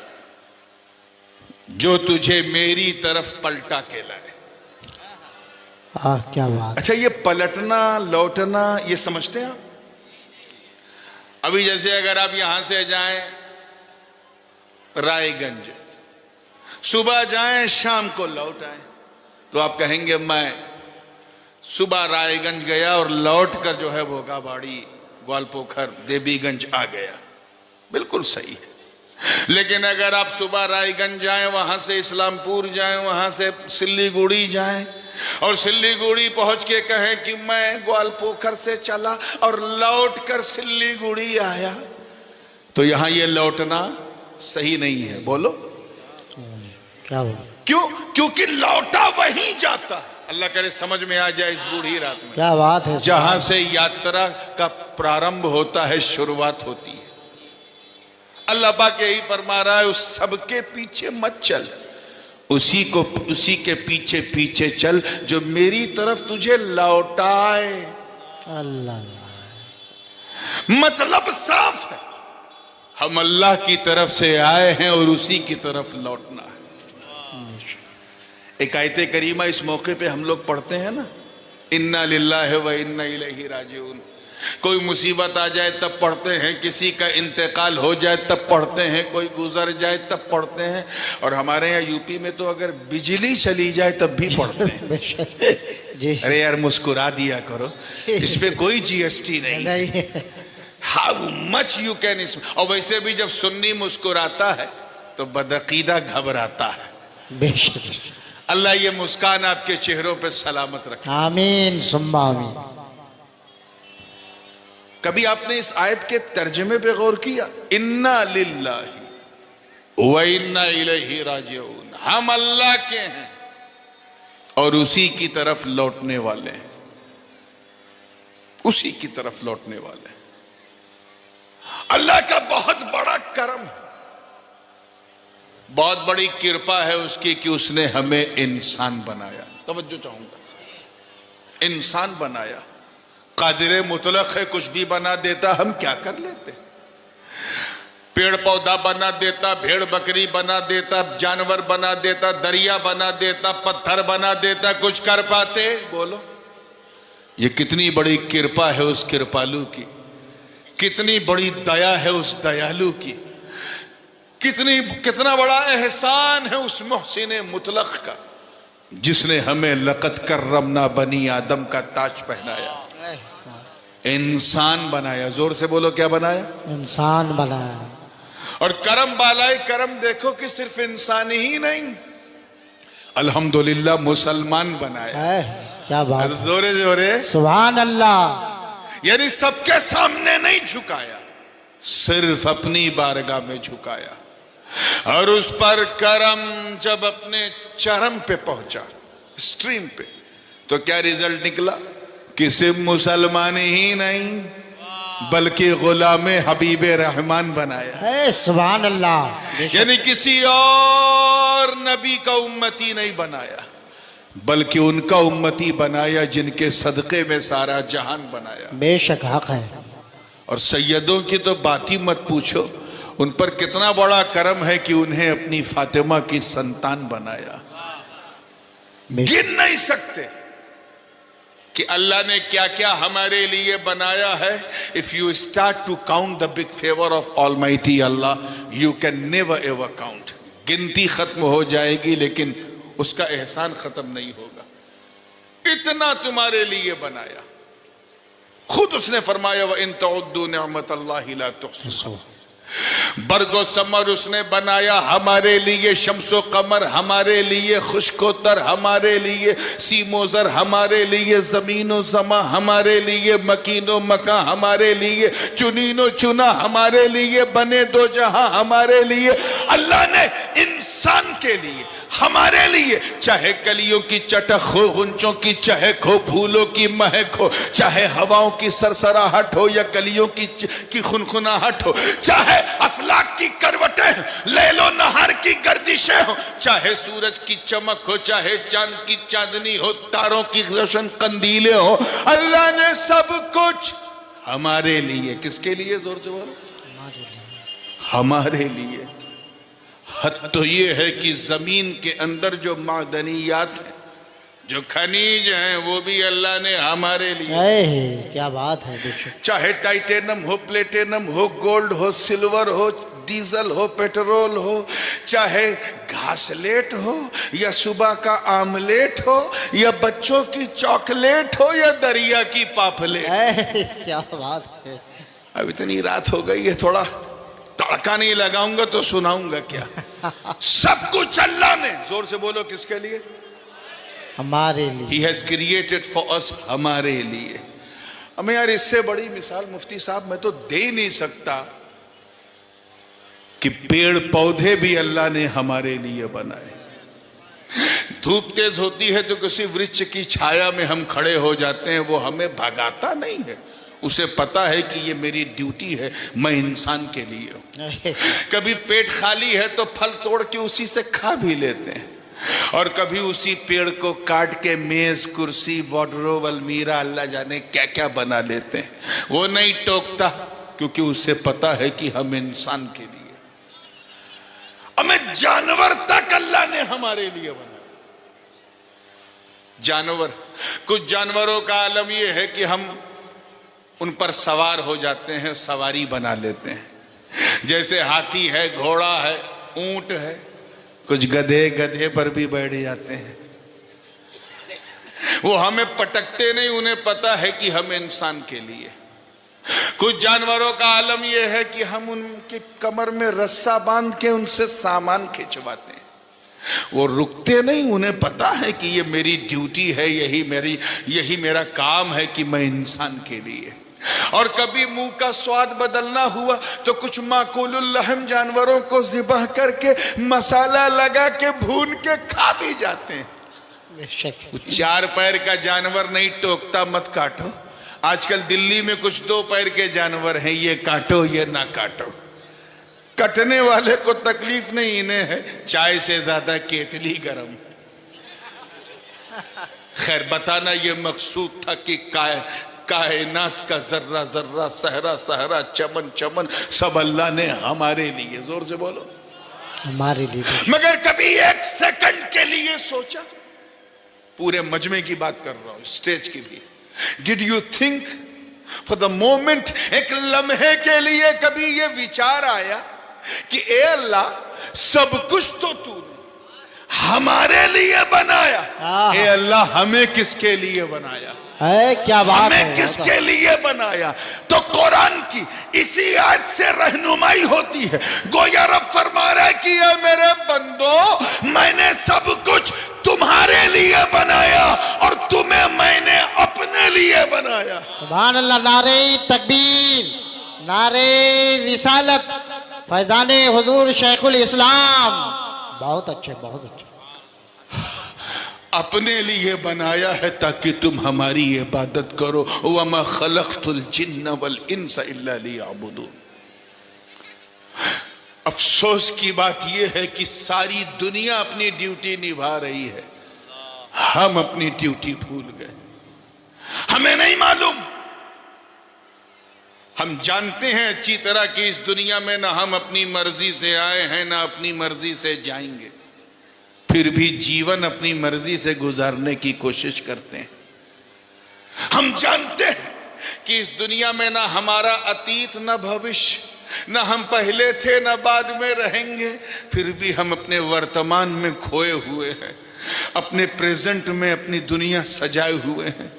जो तुझे मेरी तरफ पलटा के लाए। क्या बात। अच्छा, ये पलटना लौटना ये समझते हैं आप? अभी जैसे अगर आप यहां से जाएं रायगंज, सुबह जाएं शाम को लौट आए, तो आप कहेंगे मैं सुबह रायगंज गया और लौट कर जो है भोगाबाड़ी, ग्वालपोखर, देवीगंज आ गया। बिल्कुल सही है। लेकिन अगर आप सुबह रायगंज जाएं, वहां से इस्लामपुर जाएं, वहां से सिल्लीगुड़ी जाएं, और सिल्लीगुड़ी पहुंच के कहें कि मैं ग्वालपोखर से चला और लौट कर सिल्लीगुड़ी आया, तो यहां ये लौटना सही नहीं है। बोलो क्या बात। क्यों? क्योंकि लौटा वहीं जाता। अल्लाह करे समझ में आ जाए इस बूढ़ी रात में। क्या बात है। जहां से यात्रा का प्रारंभ होता है, शुरुआत होती है। अल्लाह पाक यही फरमा रहा है, उस सबके पीछे मत चल, उसी के पीछे पीछे चल जो मेरी तरफ तुझे लौटाए। अल्लाह, मतलब साफ है, हम अल्लाह की तरफ से आए हैं और उसी की तरफ लौटना है। एक आयते करीमा इस मौके पे हम लोग पढ़ते हैं ना, इन्ना लिल्लाहि व इन्ना इलैहि राजिऊन। कोई मुसीबत आ जाए तब पढ़ते हैं, किसी का इंतकाल हो जाए तब पढ़ते हैं, कोई गुजर जाए तब पढ़ते हैं, और हमारे यहाँ यूपी में तो अगर बिजली चली जाए तब भी पढ़ते हैं। जी। अरे यार मुस्कुरा दिया करो, इस पे कोई जीएसटी नहीं। How much you can. और वैसे भी जब सुन्नी मुस्कुराता है तो बदअकीदा घबराता है। बेशक। अल्लाह ये मुस्कान आपके चेहरों पे सलामत रखे। आमीन सुम्मा आमीन। कभी आपने इस आयत के तर्जुमे पे गौर किया? इन्ना लिल्लाहि व इन्ना इलैहि राजिऊन। हम अल्लाह के हैं और उसी की तरफ लौटने वाले हैं, उसी की तरफ लौटने वाले हैं। अल्लाह का बहुत बड़ा करम है, बहुत बड़ी कृपा है उसकी कि उसने हमें इंसान बनाया। तवज्जो चाहूंगा, इंसान बनाया। कादिर मुतलक है, कुछ भी बना देता, हम क्या कर लेते? पेड़ पौधा बना देता, भेड़ बकरी बना देता, जानवर बना देता, दरिया बना देता, पत्थर बना देता, कुछ कर पाते? बोलो। ये कितनी बड़ी कृपा है उस कृपालु की, कितनी बड़ी दया है उस दयालु की, कितना बड़ा एहसान है उस मोहसिन मुतलक का जिसने हमें लक़द कर्रमना बनी आदम का ताज पहनाया, इंसान बनाया। जोर से बोलो, क्या बनाया? इंसान बनाया। और करम बालाई करम देखो कि सिर्फ इंसान ही नहीं, अल्हम्दुलिल्लाह मुसलमान बनाया। क्या बात है। जोरे जोरे सुभान अल्लाह। यानी सबके सामने नहीं झुकाया, सिर्फ अपनी बारगाह में झुकाया। और उस पर करम जब अपने चरम पे पहुंचा, स्ट्रीम पे, तो क्या रिजल्ट निकला कि सिर्फ मुसलमान ही नहीं बल्कि गुलाम हबीब रहमान बनाया है। सुभान अल्लाह। यानी किसी और नबी का उम्मती नहीं बनाया बल्कि उनका उम्मती बनाया जिनके सदक़े में सारा जहान बनाया। बेशक हक है। और सैयदों की तो बात ही मत पूछो, उन पर कितना बड़ा करम है कि उन्हें अपनी फातिमा की संतान बनाया। गिन नहीं सकते कि अल्लाह ने क्या क्या हमारे लिए बनाया है। If you start to count the big favour of almighty Allah, you can never ever count. गिनती खत्म हो जाएगी लेकिन उसका एहसान खत्म नहीं होगा। इतना तुम्हारे लिए बनाया। खुद उसने फरमाया व इन तउद्दू निअमतल्लाहि ला तुहसूहा। बरगो समर उसने बनाया हमारे लिए, शम्सो कमर हमारे लिए, खुशकोतर हमारे लिए, सीमोजर हमारे लिए, जमीनो जमा हमारे लिए, मकीनो मका हमारे लिए, चुनीनो चुना हमारे लिए, बने दो जहां हमारे लिए। अल्लाह ने इंसान के लिए, हमारे लिए, चाहे कलियों की चटक हो, गुंचों की चहक हो, फूलों की महक हो, चाहे हवाओं की सरसराहट हो या कलियों की खुनखुनाहट हो, चाहे अफलाक की करवटें, लैलो नहार की गर्दिशें हो, चाहे सूरज की चमक हो, चाहे चांद की चांदनी हो, तारों की रोशन कंदीलें हो, अल्लाह ने सब कुछ हमारे लिए। किसके लिए? जोर से बोलो। हमारे लिए। हद तो ये है कि जमीन के अंदर जो मादनियात है, जो खनिज हैं, वो भी अल्लाह ने हमारे लिए। क्या बात है। चाहे टाइटेनियम हो, प्लेटिनम हो, गोल्ड हो, सिल्वर हो, डीजल हो, पेट्रोल हो, चाहे घासलेट हो या सुबह का आमलेट हो या बच्चों की चॉकलेट हो या दरिया की पापलेट। क्या बात है। अब इतनी रात हो गई है, थोड़ा तड़का नहीं लगाऊंगा तो सुनाऊंगा क्या। सब कुछ अल्लाह ने। जोर से बोलो, किसके लिए? हमारे लिए। He has created for us, हमारे लिए। हमें यार इससे बड़ी मिसाल मुफ्ती साहब मैं तो दे ही नहीं सकता कि पेड़ पौधे भी अल्लाह ने हमारे लिए बनाए। धूप तेज होती है तो किसी वृक्ष की छाया में हम खड़े हो जाते हैं, वो हमें भगाता नहीं है, उसे पता है कि ये मेरी ड्यूटी है, मैं इंसान के लिए हूं। कभी पेट खाली है तो फल तोड़ के उसी से खा भी लेते हैं, और कभी उसी पेड़ को काट के मेज, कुर्सी, वार्डरोब, अलमीरा, अल्लाह जाने क्या क्या बना लेते हैं। वो नहीं टोकता क्योंकि उसे पता है कि हम इंसान के लिए। हमें जानवर तक अल्लाह ने हमारे लिए बनाया। जानवर, कुछ जानवरों का आलम यह है कि हम उन पर सवार हो जाते हैं, सवारी बना लेते हैं। जैसे हाथी है, घोड़ा है, ऊंट है, कुछ गधे पर भी बैठ जाते हैं। वो हमें पटकते नहीं, उन्हें पता है कि हम इंसान के लिए। कुछ जानवरों का आलम यह है कि हम उनके कमर में रस्सा बांध के उनसे सामान खिंचवाते हैं। वो रुकते नहीं, उन्हें पता है कि ये मेरी ड्यूटी है, यही मेरा काम है कि मैं इंसान के लिए। और कभी मुंह का स्वाद बदलना हुआ तो कुछ माकूलुल लहम जानवरों को ज़िबह करके मसाला लगा के भून के खा भी जाते हैं। वो 4 पैर का जानवर नहीं टोकता, मत काटो। आजकल दिल्ली में कुछ 2 पैर के जानवर हैं, ये काटो ये ना काटो। कटने वाले को तकलीफ नहीं, इन्हें है चाय से ज्यादा केतली गरम। खैर, बताना ये मकसूद था कि कायनात का जर्रा जर्रा, सहरा सहरा, चमन चमन सब अल्लाह ने हमारे लिए, जोर से बोलो, हमारे लिए। मगर कभी 1 सेकंड के लिए सोचा? पूरे मजमे की बात कर रहा हूं, स्टेज की भी। Did you think for the moment, एक लम्हे के लिए कभी ये विचार आया कि ए अल्लाह, सब कुछ तो तूने हमारे लिए बनाया, ए अल्लाह हमें किसके लिए बनाया? क्या बात है, हमें किसके लिए बनाया? तो कुरान की इसी आयत से रहनुमाई होती है। गोया रब फरमा रहा है कि ये मेरे बंदो, मैंने सब कुछ तुम्हारे लिए बनाया और तुम्हें मैंने अपने लिए बनाया। सुभान अल्लाह। नारे तकबीर, नारे रिसालत, फैजाने हुजूर शेखुल इस्लाम। बहुत अच्छे, बहुत अच्छे। अपने लिए बनाया है ताकि तुम हमारी इबादत करो। वमा खलक़तुल जिन्न वल इंसा इल्ला लियअबुदून। अफसोस की बात यह है कि सारी दुनिया अपनी ड्यूटी निभा रही है, हम अपनी ड्यूटी भूल गए। हमें नहीं मालूम, हम जानते हैं अच्छी तरह कि इस दुनिया में ना हम अपनी मर्जी से आए हैं ना अपनी मर्जी से जाएंगे, फिर भी जीवन अपनी मर्जी से गुजारने की कोशिश करते हैं। हम जानते हैं कि इस दुनिया में ना हमारा अतीत ना भविष्य, ना हम पहले थे ना बाद में रहेंगे, फिर भी हम अपने वर्तमान में खोए हुए हैं, अपने प्रेजेंट में अपनी दुनिया सजाए हुए हैं।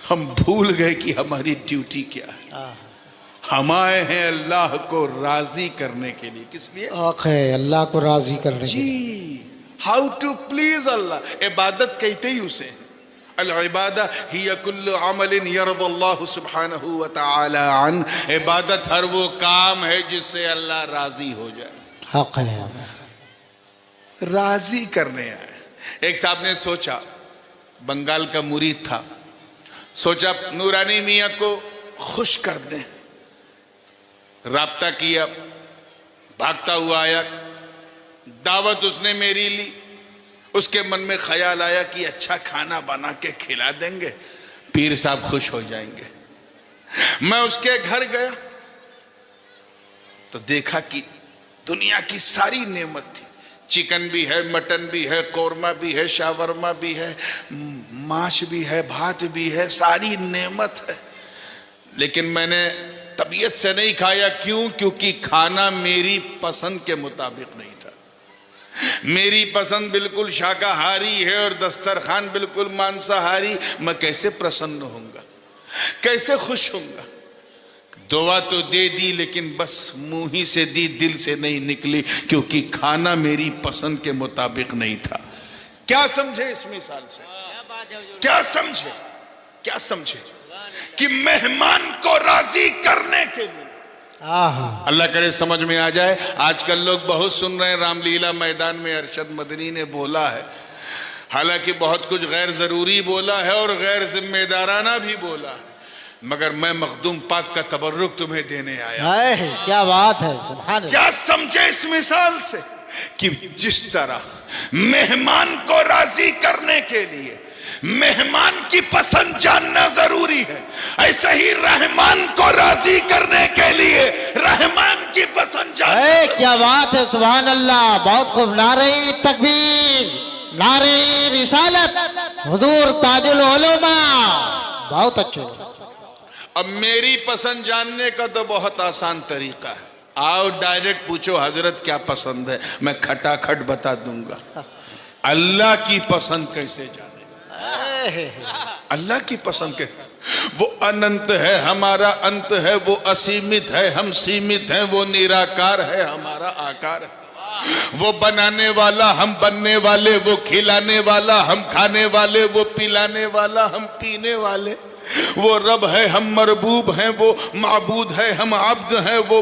हम भूल गए कि हमारी ड्यूटी क्या है। हम आए हैं अल्लाह को राजी करने के लिए। किस लिए? अल्लाह को राजी करने के लिए। जी, हाउ टू प्लीज अल्लाह। इबादत कहते ही उसे, अल इबादा हिया कुल्लु अमलिन यरदल्लाहु सुब्हानहु व तआला अन। इबादत हर वो काम है जिससे अल्लाह राजी हो जाए। हक है, राजी करने आए। एक साहब ने सोचा, बंगाल का मुरीद था, सोचा नूरानी मियाँ को खुश कर दें। राब्ता किया, भागता हुआ आया, दावत उसने मेरी ली। उसके मन में ख्याल आया कि अच्छा खाना बना के खिला देंगे, पीर साहब खुश हो जाएंगे। मैं उसके घर गया तो देखा कि दुनिया की सारी नेमत थी। चिकन भी है, मटन भी है, कौरमा भी है, शावरमा भी है, मांस भी है, भात भी है, सारी नेमत है। लेकिन मैंने तबीयत से नहीं खाया। क्यों? क्योंकि खाना मेरी पसंद के मुताबिक नहीं था। मेरी पसंद बिल्कुल शाकाहारी है और दस्तरखान बिल्कुल मांसाहारी। मैं कैसे प्रसन्न होऊंगा, कैसे खुश होऊंगा? दुआ तो दे दी, लेकिन बस मुंह ही से दी, दिल से नहीं निकली, क्योंकि खाना मेरी पसंद के मुताबिक नहीं था। क्या समझे इस मिसाल से? क्या समझे? क्या समझे कि मेहमान को राजी करने के लिए, अल्लाह करे समझ में आ जाए। आजकल लोग बहुत सुन रहे हैं, रामलीला मैदान में अरशद मदनी ने बोला है, हालांकि बहुत कुछ गैर जरूरी बोला है और गैर जिम्मेदाराना भी बोला है, मगर मैं मखदूम पाक का तबर्रुक तुम्हें देने आया। क्या बात है, सुभान अल्लाह। क्या समझे इस मिसाल से कि जिस तरह मेहमान को राजी करने के लिए मेहमान की पसंद जानना जरूरी है, ऐसे ही रहमान को राजी करने के लिए रहमान की पसंद जानना। क्या बात है, सुभान अल्लाह। बहुत खूब। नारे तकबीर, नारे रिसालत, हुजूर ताजुल उलमा। बहुत अच्छे। अब मेरी पसंद जानने का तो बहुत आसान तरीका है। आओ डायरेक्ट पूछो हजरत क्या पसंद है, मैं खटाखट बता दूंगा। अल्लाह की पसंद कैसे जाने? अल्लाह की पसंद कैसे? वो अनंत है, हमारा अंत है। वो असीमित है, हम सीमित हैं। वो निराकार है, हमारा आकार है। वो बनाने वाला, हम बनने वाले। वो खिलाने वाला, हम खाने वाले। वो पिलाने वाला, हम पीने वाले। वो रब है, हम मरबूब हैं। वो माबूद है, हम अब्द हैं। वो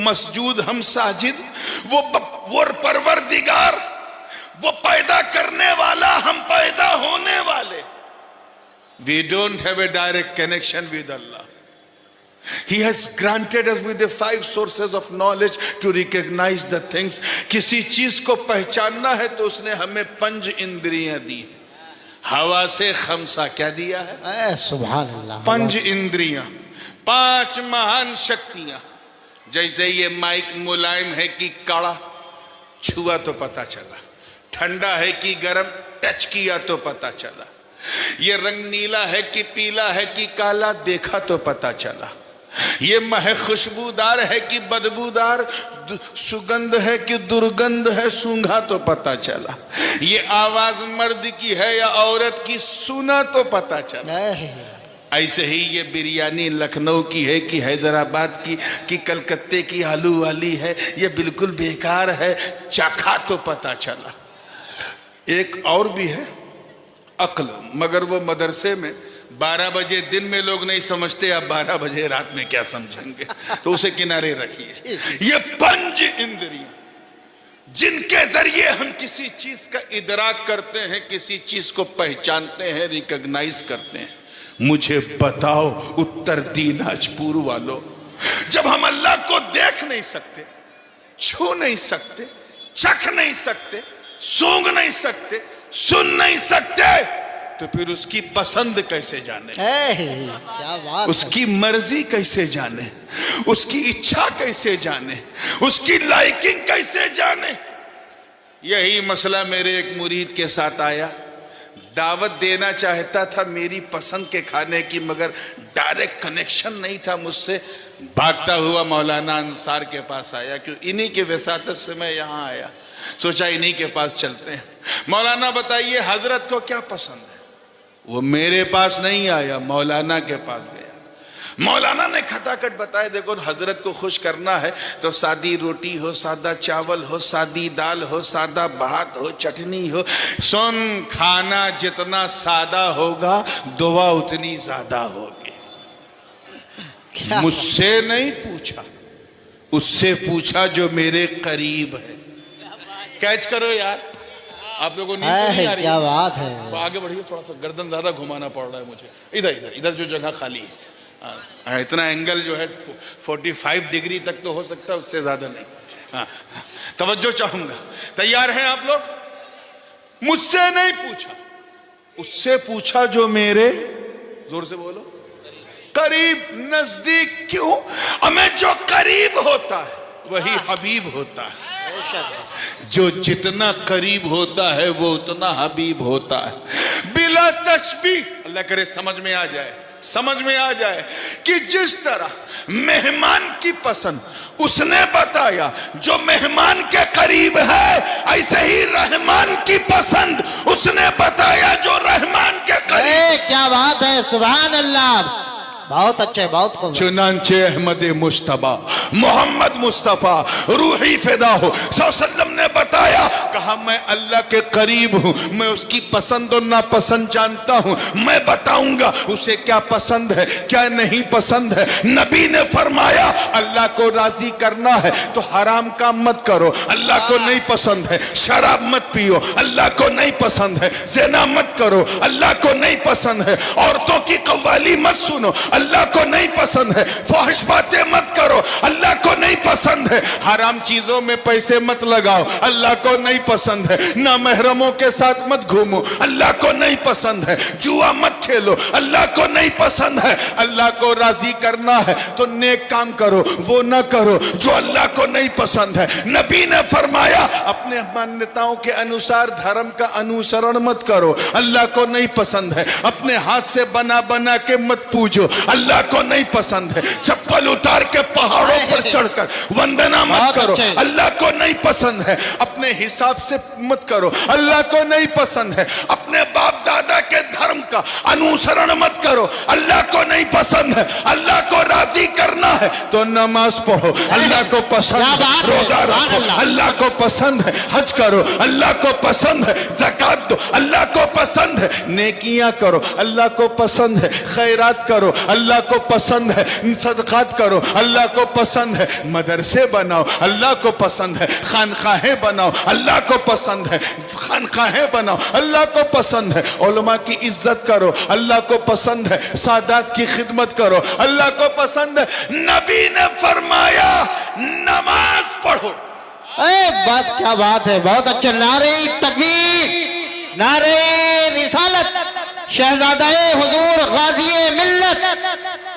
मसजूद, हम साजिद। वो परवरदिगार, वो पैदा करने वाला, हम पैदा होने वाले। We don't have a direct connection with Allah. He has granted us with the 5 sources of knowledge to recognize the things. किसी चीज को पहचानना है तो उसने हमें 5 इंद्रियां दी। हवा से खमसा क्या दिया है? सुभान अल्लाह। 5 इंद्रियां, 5 महान शक्तियां। जैसे ये माइक मुलायम है कि कड़ा, छुआ तो पता चला। ठंडा है कि गर्म, टच किया तो पता चला। ये रंग नीला है कि पीला है कि काला, देखा तो पता चला। ये महक खुशबूदार है कि बदबूदार, सुगंध है कि दुर्गंध है, सूंघा तो पता चला। ये आवाज मर्द की है या औरत की, सुना तो पता चला। ऐसे ही ये बिरयानी लखनऊ की है कि हैदराबाद की कि कलकत्ते की आलू वाली है, ये बिल्कुल बेकार है, चखा तो पता चला। एक और भी है अक्ल, मगर वो मदरसे में 12 बजे दिन में लोग नहीं समझते, अब 12 बजे रात में क्या समझेंगे, तो उसे किनारे रखिए। ये 5 इंद्रियां जिनके जरिए हम किसी चीज का इदराक करते हैं, किसी चीज को पहचानते हैं, रिकॉग्नाइज करते हैं। मुझे बताओ उत्तर दिनाजपुर वालों, जब हम अल्लाह को देख नहीं सकते, छू नहीं सकते, चख नहीं सकते, सूंघ नहीं सकते, सुन नहीं सकते, तो फिर उसकी पसंद कैसे जाने? क्या बात, उसकी मर्जी कैसे जाने? उसकी इच्छा कैसे जाने? उसकी लाइकिंग कैसे जाने? यही मसला मेरे एक मुरीद के साथ आया। दावत देना चाहता था मेरी पसंद के खाने की, मगर डायरेक्ट कनेक्शन नहीं था मुझसे। भागता हुआ मौलाना अंसार के पास आया, क्यों इन्हीं के वसातत से मैं यहाँ आया। सोचा इन्हीं के पास चलते हैं। मौलाना बताइए हजरत को क्या पसंद है? वो मेरे पास नहीं आया, मौलाना के पास गया। मौलाना ने खटाखट बताया, देखो हजरत को खुश करना है तो सादी रोटी हो, सादा चावल हो, सादी दाल हो, सादा भात हो, चटनी हो। सुन, खाना जितना सादा होगा दुआ उतनी ज्यादा होगी। मुझसे नहीं पूछा, उससे पूछा जो मेरे करीब है। कैच करो यार, आप लोगों को नहीं आ रही? क्या बात है। तो आगे बढ़िए, थोड़ा सा गर्दन ज्यादा घुमाना पड़ रहा है मुझे। इधर इधर इधर जो जगह खाली है, इतना एंगल जो है 45 डिग्री तक तो हो सकता है, उससे ज्यादा नहीं। हाँ, तवज्जो चाहूंगा। तैयार हैं आप लोग? मुझसे नहीं पूछा, उससे पूछा जो मेरे, जोर से बोलो, करीब, नजदीक। क्यों? हमें जो करीब होता है वही हबीब होता है। जो जितना करीब होता है वो उतना हबीब होता है। बिला तशबीह, अल्लाह करे समझ में आ जाए, समझ में आ जाए कि जिस तरह मेहमान की पसंद उसने बताया जो मेहमान के करीब है, ऐसे ही रहमान की पसंद उसने बताया जो रहमान के करीब। क्या बात है, सुभान अल्लाह। बहुत अच्छे, बहुत खूब। चुनांचे अहमद मुश्तबा मोहम्मद मुस्तफा रूही फिदा हो सल्लम ने बताया, कहा मैं अल्लाह के करीब हूं, मैं उसकी पसंद और नापसंद जानता हूं, मैं बताऊंगा उसे क्या पसंद है क्या नहीं पसंद है। नबी ने फरमाया अल्लाह को राजी करना है तो हराम काम मत करो, अल्लाह को नहीं पसंद है। शराब मत पियो, अल्लाह को नहीं पसंद है। ज़िना मत करो, अल्लाह को नहीं पसंद है। औरतों की कव्वाली मत सुनो, अल्लाह को नहीं पसंद है। फहश बातें मत करो, अल्लाह को नहीं पसंद है। हराम चीजों में पैसे मत लगाओ, अल्लाह को नहीं पसंद है। ना महरमों के साथ मत घूमो, अल्लाह को नहीं पसंद है। जुआ मत खेलो, अल्लाह को नहीं पसंद है। अल्लाह को राजी करना है तो नेक काम करो, वो ना करो जो अल्लाह को नहीं पसंद है। नबी ने फरमाया अपने मान्यताओं के अनुसार धर्म का अनुसरण मत करो, अल्लाह को नहीं पसंद है। अपने हाथ से बना बना के मत पूजो, अल्लाह को नहीं पसंद है। चप्पल उतार के पहाड़ों पर चढ़कर वंदना मत करो, अल्लाह को नहीं पसंद है। अपने हिसाब से मत करो, अल्लाह को नहीं पसंद है। अपने बाप दादा के धर्म का अनुसरण मत करो। अल्लाह को नहीं पसंद है, अल्लाह को राजी करना है तो नमाज पढ़ो। अल्लाह को पसंद है रोजा रखो, अल्लाह को पसंद है हज करो, अल्लाह को पसंद है ज़कात दो, अल्लाह को पसंद है नेकियां करो, अल्लाह को पसंद है खैरात करो, अल्लाह को पसंद है सदकात करो, अल्लाह को पसंद है मदरसे बनाओ, अल्लाह को पसंद है खानकाहें बनाओ, अल्लाह को पसंद है खानकाहें बनाओ, अल्लाह को पसंद है उलमा की इज्जत करो, अल्लाह को पसंद है सादात की खिदमत करो, अल्लाह को पसंद है। नबी ने फरमाया नमाज पढ़ो। बात क्या बात है, बहुत अच्छा। नारे तकबीर, नारे रिसालत, शहजादाए हुजूर गाज़ी मिल्लत।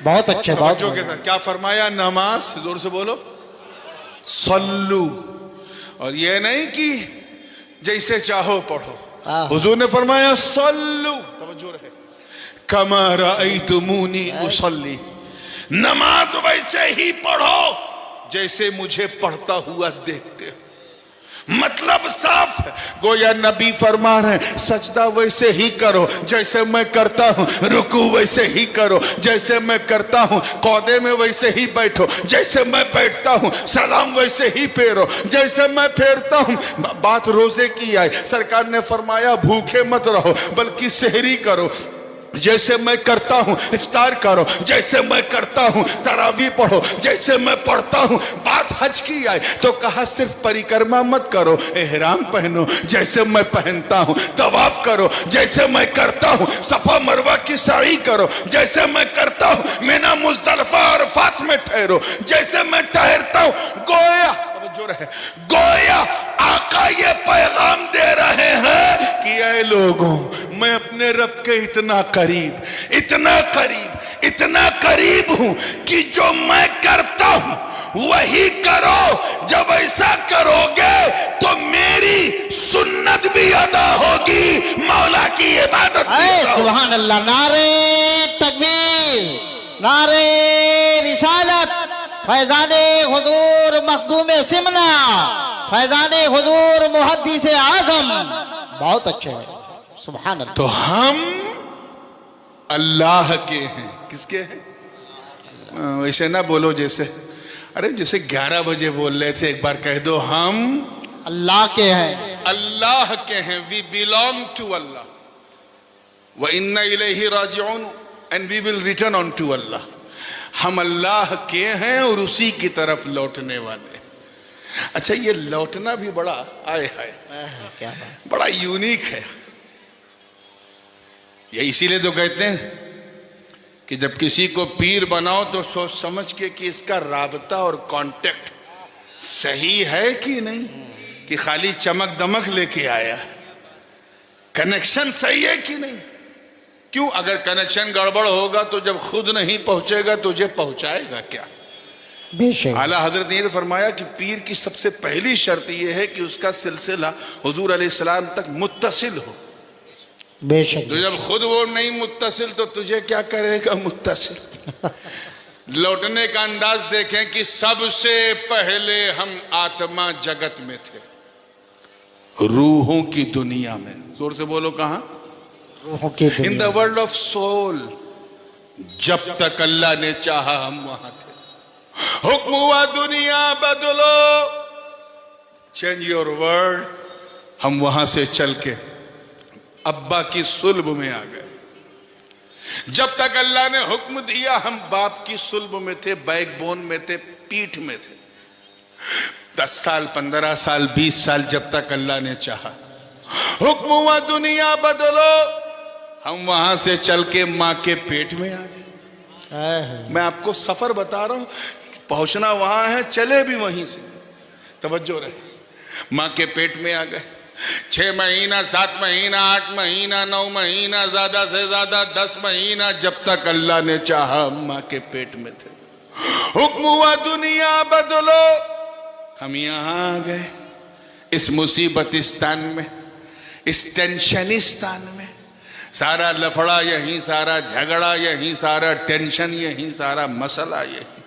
बहुत अच्छे, बहुत बच्चों के साथ क्या फरमाया? नमाज जोर से बोलो, सल्लू। और ये नहीं कि जैसे चाहो पढ़ो, हुजूर ने फरमाया सल्लू, तवज्जो रहे, कमा रअयतुमूनी उसल्ली, नमाज वैसे ही पढ़ो जैसे मुझे पढ़ता हुआ देखते हो। मतलब साफ है, गोया नबी फरमा रहे हैं सजदा वैसे ही करो जैसे मैं करता हूँ, रुकू वैसे ही करो जैसे मैं करता हूँ, कौदे में वैसे ही बैठो जैसे मैं बैठता हूँ, सलाम वैसे ही फेरो जैसे मैं फेरता हूँ। बात रोजे की आई, सरकार ने फरमाया भूखे मत रहो बल्कि सहरी करो जैसे मैं करता हूं, इफ्तार करो जैसे मैं करता हूं, तरावी पढ़ो जैसे मैं पढ़ता हूं। बात हज की आई तो कहा सिर्फ परिक्रमा मत करो, एहराम पहनो जैसे मैं पहनता हूं, तवाफ करो जैसे मैं करता हूं, सफा मरवा की साई करो जैसे मैं करता हूं, मीना मुज़दलिफा और अरफात में ठहरो जैसे मैं ठहरता हूं। गोया जो रहे, गोया आका ये पैगाम दे रहे हैं कि ऐ लोगों, मैं अपने रब के इतना करीब, इतना करीब, इतना करीब हूं कि जो मैं करता हूं वही करो। जब ऐसा करोगे तो मेरी सुन्नत भी अदा होगी, मौला की इबादत भी। सुभान अल्लाह। नारे तकबीर, नारे रिसालत, फैजाने हुजूर मखदूम सिमना, फैजाने हुजूर मुहद्दिस आजम। बहुत अच्छे हैं, सुभान अल्लाह। तो हम अल्लाह के हैं। किसके हैं? वैसे ना बोलो जैसे, अरे जैसे 11 बजे बोल रहे थे, एक बार कह दो हम अल्लाह के हैं, अल्लाह के हैं। वी बिलोंग टू अल्लाह व इन्ना इलैहि राजिऊन and we will return on to Allah. हम अल्लाह के हैं और उसी की तरफ लौटने वाले। अच्छा, ये लौटना भी बड़ा आए है, क्या बात, बड़ा यूनिक है। ये इसीलिए तो कहते हैं कि जब किसी को पीर बनाओ तो सोच समझ के कि इसका राबता और कांटेक्ट सही है कि नहीं, कि खाली चमक दमक लेके आया, कनेक्शन सही है कि नहीं। क्यों? अगर कनेक्शन गड़बड़ होगा तो जब खुद नहीं पहुंचेगा तुझे पहुंचाएगा क्या? बेशक। आला हजरत ने फरमाया कि पीर की सबसे पहली शर्त यह है कि उसका सिलसिला हुजूर अलैहिस्सलाम तक मुत्तसिल हो। बेशक। तो जब खुद वो नहीं मुत्तसिल तो तुझे क्या करेगा मुत्तसिल। लौटने का अंदाज देखें कि सबसे पहले हम आत्मा जगत में थे, रूहों की दुनिया में। जोर से बोलो, कहां? In the world of soul. जब तक अल्लाह ने चाहा हम वहां थे। हुक्म हुआ दुनिया बदलो, चेंज योर वर्ल्ड, हम वहां से चल के अब्बा की सुल्ब में आ गए। जब तक अल्लाह ने हुक्म दिया हम बाप की सुल्ब में थे, बैकबोन में थे, पीठ में थे। 10 साल, 15 साल, 20 साल, जब तक अल्लाह ने चाहा। हुक्म हुआ दुनिया बदलो, हम वहां से चल के मां के पेट में आ गए। मैं आपको सफर बता रहा हूं, पहुंचना वहां है, चले भी वहीं से। तवज्जो रहे, मां के पेट में आ गए। 6 महीना, 7 महीना, 8 महीना, 9 महीना, ज्यादा से ज्यादा 10 महीना, जब तक अल्लाह ने चाहा मां के पेट में थे। हुक्म हुआ दुनिया बदलो, हम यहां आ गए, इस मुसीबतिस्तान में, इस टेंशनिस्तान में। सारा लफड़ा यहीं, सारा झगड़ा यहीं, सारा टेंशन यहीं, सारा मसला यहीं।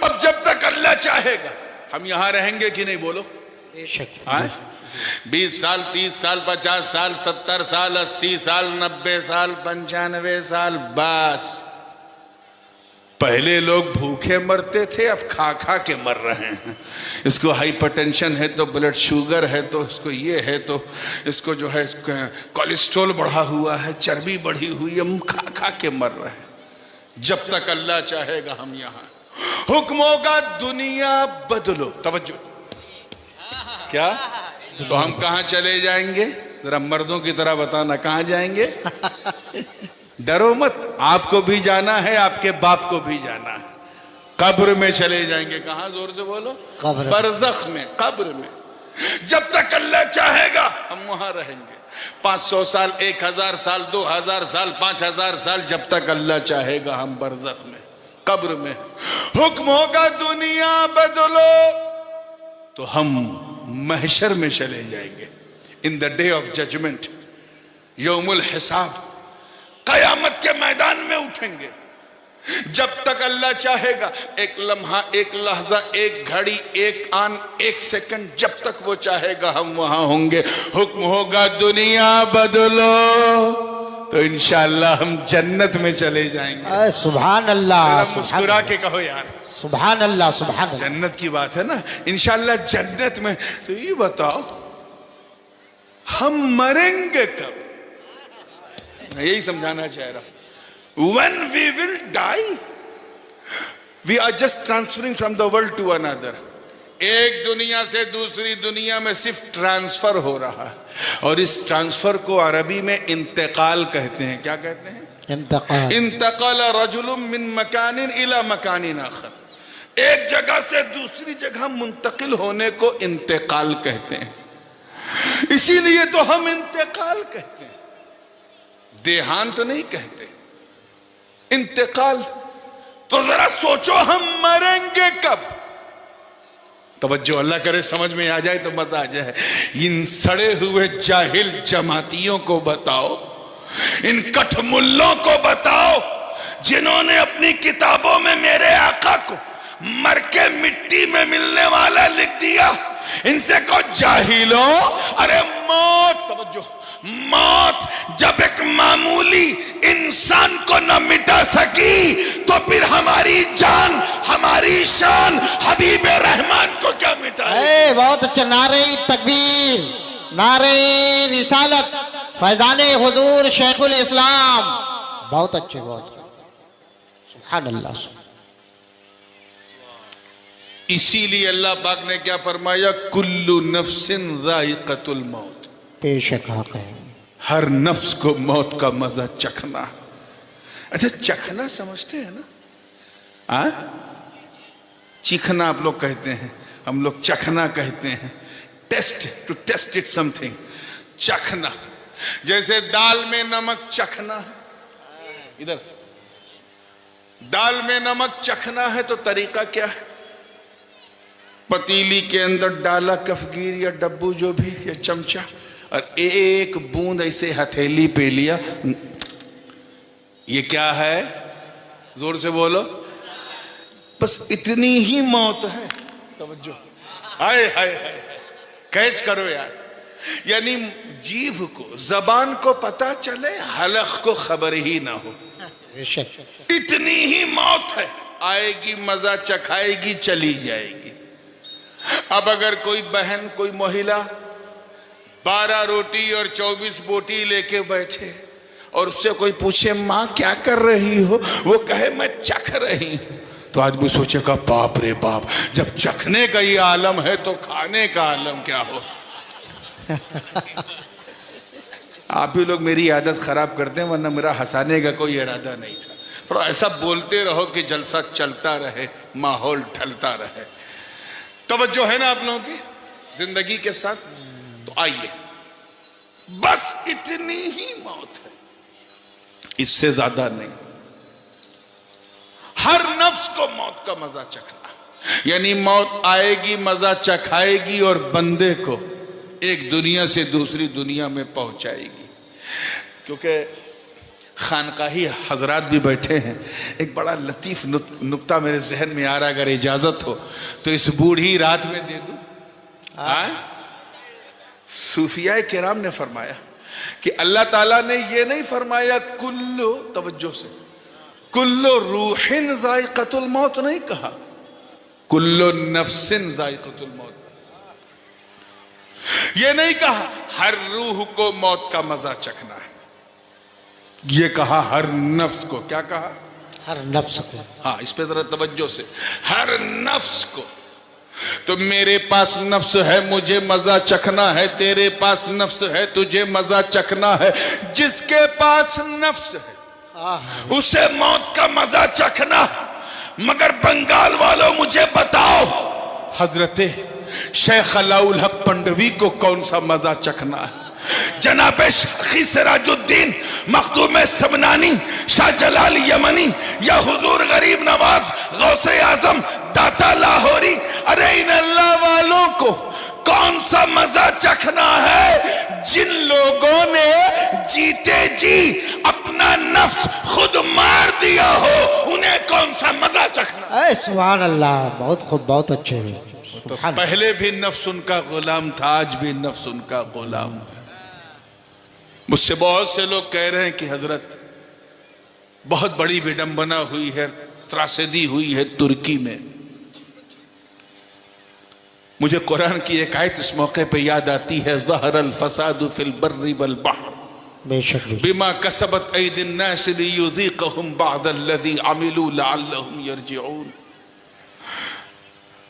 अब जब तक अल्लाह चाहेगा हम यहां रहेंगे कि नहीं? बोलो। बेशक। 20 साल, 30 साल, 50 साल, 70 साल, 80 साल, 90 साल, 95 साल, बस। पहले लोग भूखे मरते थे, अब खा खा के मर रहे हैं। इसको हाइपरटेंशन है तो ब्लड शुगर है तो इसको ये है तो इसको जो है कोलेस्ट्रॉल बढ़ा हुआ है, चर्बी बढ़ी हुई है, हम खा खा के मर रहे हैं। जब तक अल्लाह चाहेगा हम यहाँ, हुक्म होगा दुनिया बदलो। तवज्जो, क्या तो हम कहाँ चले जाएंगे? जरा मर्दों की तरह बताना, कहाँ जाएंगे? डरो मत, आपको भी जाना है, आपके बाप को भी जाना है। कब्र में चले जाएंगे। कहाँ? जोर से बोलो। बरज़ख में, कब्र में। जब तक अल्लाह चाहेगा हम वहां रहेंगे। 500 साल, 1000 साल, 2000 साल, 5000 साल, जब तक अल्लाह चाहेगा हम बरज़ख में, कब्र में। हुक्म होगा दुनिया बदलो तो हम महशर में चले जाएंगे। In the day of judgement, यौमुल हिसाब, कयामत के मैदान में उठेंगे। जब तक अल्लाह चाहेगा, एक लम्हा, एक लहजा, एक घड़ी, एक आन, एक सेकंड, जब तक वो चाहेगा हम वहां होंगे। हुक्म होगा दुनिया बदलो तो इंशाअल्लाह हम जन्नत में चले जाएंगे। सुभान अल्लाह। मुस्कुरा के कहो यार, सुभान अल्लाह, सुभान अल्लाह। जन्नत की बात है ना, इंशाअल्लाह जन्नत में। तो ये बताओ हम मरेंगे कब? मैं यही समझाना चाह रहा हूं। When we will die, we are just transferring from the world to another. एक दुनिया से दूसरी दुनिया में सिर्फ ट्रांसफर हो रहा है, और इस ट्रांसफर को अरबी में इंतकाल कहते हैं। क्या कहते हैं? इंतकाल। इंतकाल रजुलुम मिन मकानिन इला मकानिन आखर। एक जगह से दूसरी जगह मुंतकिल होने को इंतकाल कहते हैं। इसीलिए तो हम इंतकाल कहते हैं, देहांत नहीं कहते, इंतकाल। तो जरा सोचो हम मरेंगे कब? तवज्जो, अल्लाह करे समझ में आ जाए तो मजा आ जाए। इन सड़े हुए जाहिल जमातियों को बताओ, इन कठमुल्लों को बताओ, जिन्होंने अपनी किताबों में मेरे आका को मर के मिट्टी में मिलने वाला लिख दिया। इनसे को जाहिलों, अरे मौत, तवज्जो, मौत जब एक मामूली इंसान को न मिटा सकी तो फिर हमारी जान, हमारी शान हबीब रहमान को क्या मिटाए? बहुत अच्छा। नारे तकबीर, नारे रिसालत, फैजाने हुजूर शेखुल इस्लाम। बहुत अच्छे, बहुत सुभान अल्लाह। इसीलिए अल्लाह पाक ने क्या फरमाया? कुल्लु नफ्सिन ज़ाइक़तुल मौत। बेशक हक है, हर नफ्स को मौत का मजा चखना। अच्छा, चखना समझते हैं ना? चीखना आप लोग कहते हैं, हम लोग चखना कहते हैं। Taste, to taste it something, चखना। जैसे दाल में नमक चखना, इधर दाल में नमक चखना है तो तरीका क्या है? पतीली के अंदर डाला कफगीर या डब्बू जो भी, या चमचा, और एक बूंद ऐसे हथेली पे लिया। ये क्या है? जोर से बोलो। बस इतनी ही मौत है। तवज्जो, हाय हाय हाय, कैच करो यार। यानी जीभ को, जबान को पता चले, हलक को खबर ही ना हो। इतनी ही मौत है, आएगी, मजा चखाएगी, चली जाएगी। अब अगर कोई बहन, कोई महिला 12 रोटी और 24 बोटी लेके बैठे और उससे कोई पूछे माँ क्या कर रही हो, वो कहे मैं चख रही हूं, तो आदमी सोचेगा बाप रे बाप, जब चखने का ये आलम है तो खाने का आलम क्या हो। आप ही लोग मेरी आदत खराब करते हैं, वरना मेरा हंसाने का कोई इरादा नहीं था। पर ऐसा बोलते रहो कि जलसा चलता रहे, माहौल ढलता रहे। तवज्जो है ना आप लोगों की जिंदगी के साथ? तो आइए, बस इतनी ही मौत है, इससे ज्यादा नहीं। हर नफ्स को मौत का मजा चखना, यानी मौत आएगी, मजा चखाएगी और बंदे को एक दुनिया से दूसरी दुनिया में पहुंचाएगी। क्योंकि खानकाही हजरात भी बैठे हैं, एक बड़ा लतीफ नुक्ता मेरे जहन में आ रहा, अगर इजाजत हो तो इस बूढ़ी रात में दे दूं। सूफिया किराम ने फरमाया कि अल्लाह ताला ने ये नहीं फरमाया कुल्लो, तवज्जो से, कुल्लो रूहिन जायक़तुल मौत नहीं कहा, कुल्लो नफ्सिन जायक़तुल मौत। ये नहीं कहा हर रूह को मौत का मजा चखना है, ये कहा हर नफ्स को। क्या कहा? हर नफ्स को। हाँ, इस पे जरा तवज्जो से, हर नफ्स को। तो मेरे पास नफ्स है, मुझे मजा चखना है, तेरे पास नफ्स है, तुझे मजा चखना है। जिसके पास नफ्स है उसे मौत का मजा चखना है। मगर बंगाल वालों, मुझे बताओ, हजरते शेख अलाउल हक पंडवी को कौन सा मजा चखना है? जनाबे शाखी सिराजुद्दीन मखदूम समनानी, शाह जलाल यमनी, या हुजूर गरीब नवाज गौसे आजम दाता लाहौरी, अरे इन अल्लाह वालों को कौन सा मजा चखना है जिन लोगों ने जीते जी अपना नफ्स खुद मार दिया हो? उन्हें कौन सा मजा चखना? सुभान अल्लाह, बहुत खूब, बहुत अच्छे। तो पहले भी नफ्स उनका गुलाम था, आज भी नफ्स उनका गुलाम है। मुझसे बहुत से लोग कह रहे हैं कि हजरत बहुत बड़ी विडंबना हुई है, त्रासदी हुई है तुर्की में। मुझे कुरान की एक आयत इस मौके पे याद आती है, ज़हरल फसादु फिल बर्रि वल बहर बेशक बिमा कसबत ऐदिन नास लियुज़ीक़हुम बअदल्लज़ी अमिलू लअल्लहुम यरजिऊन।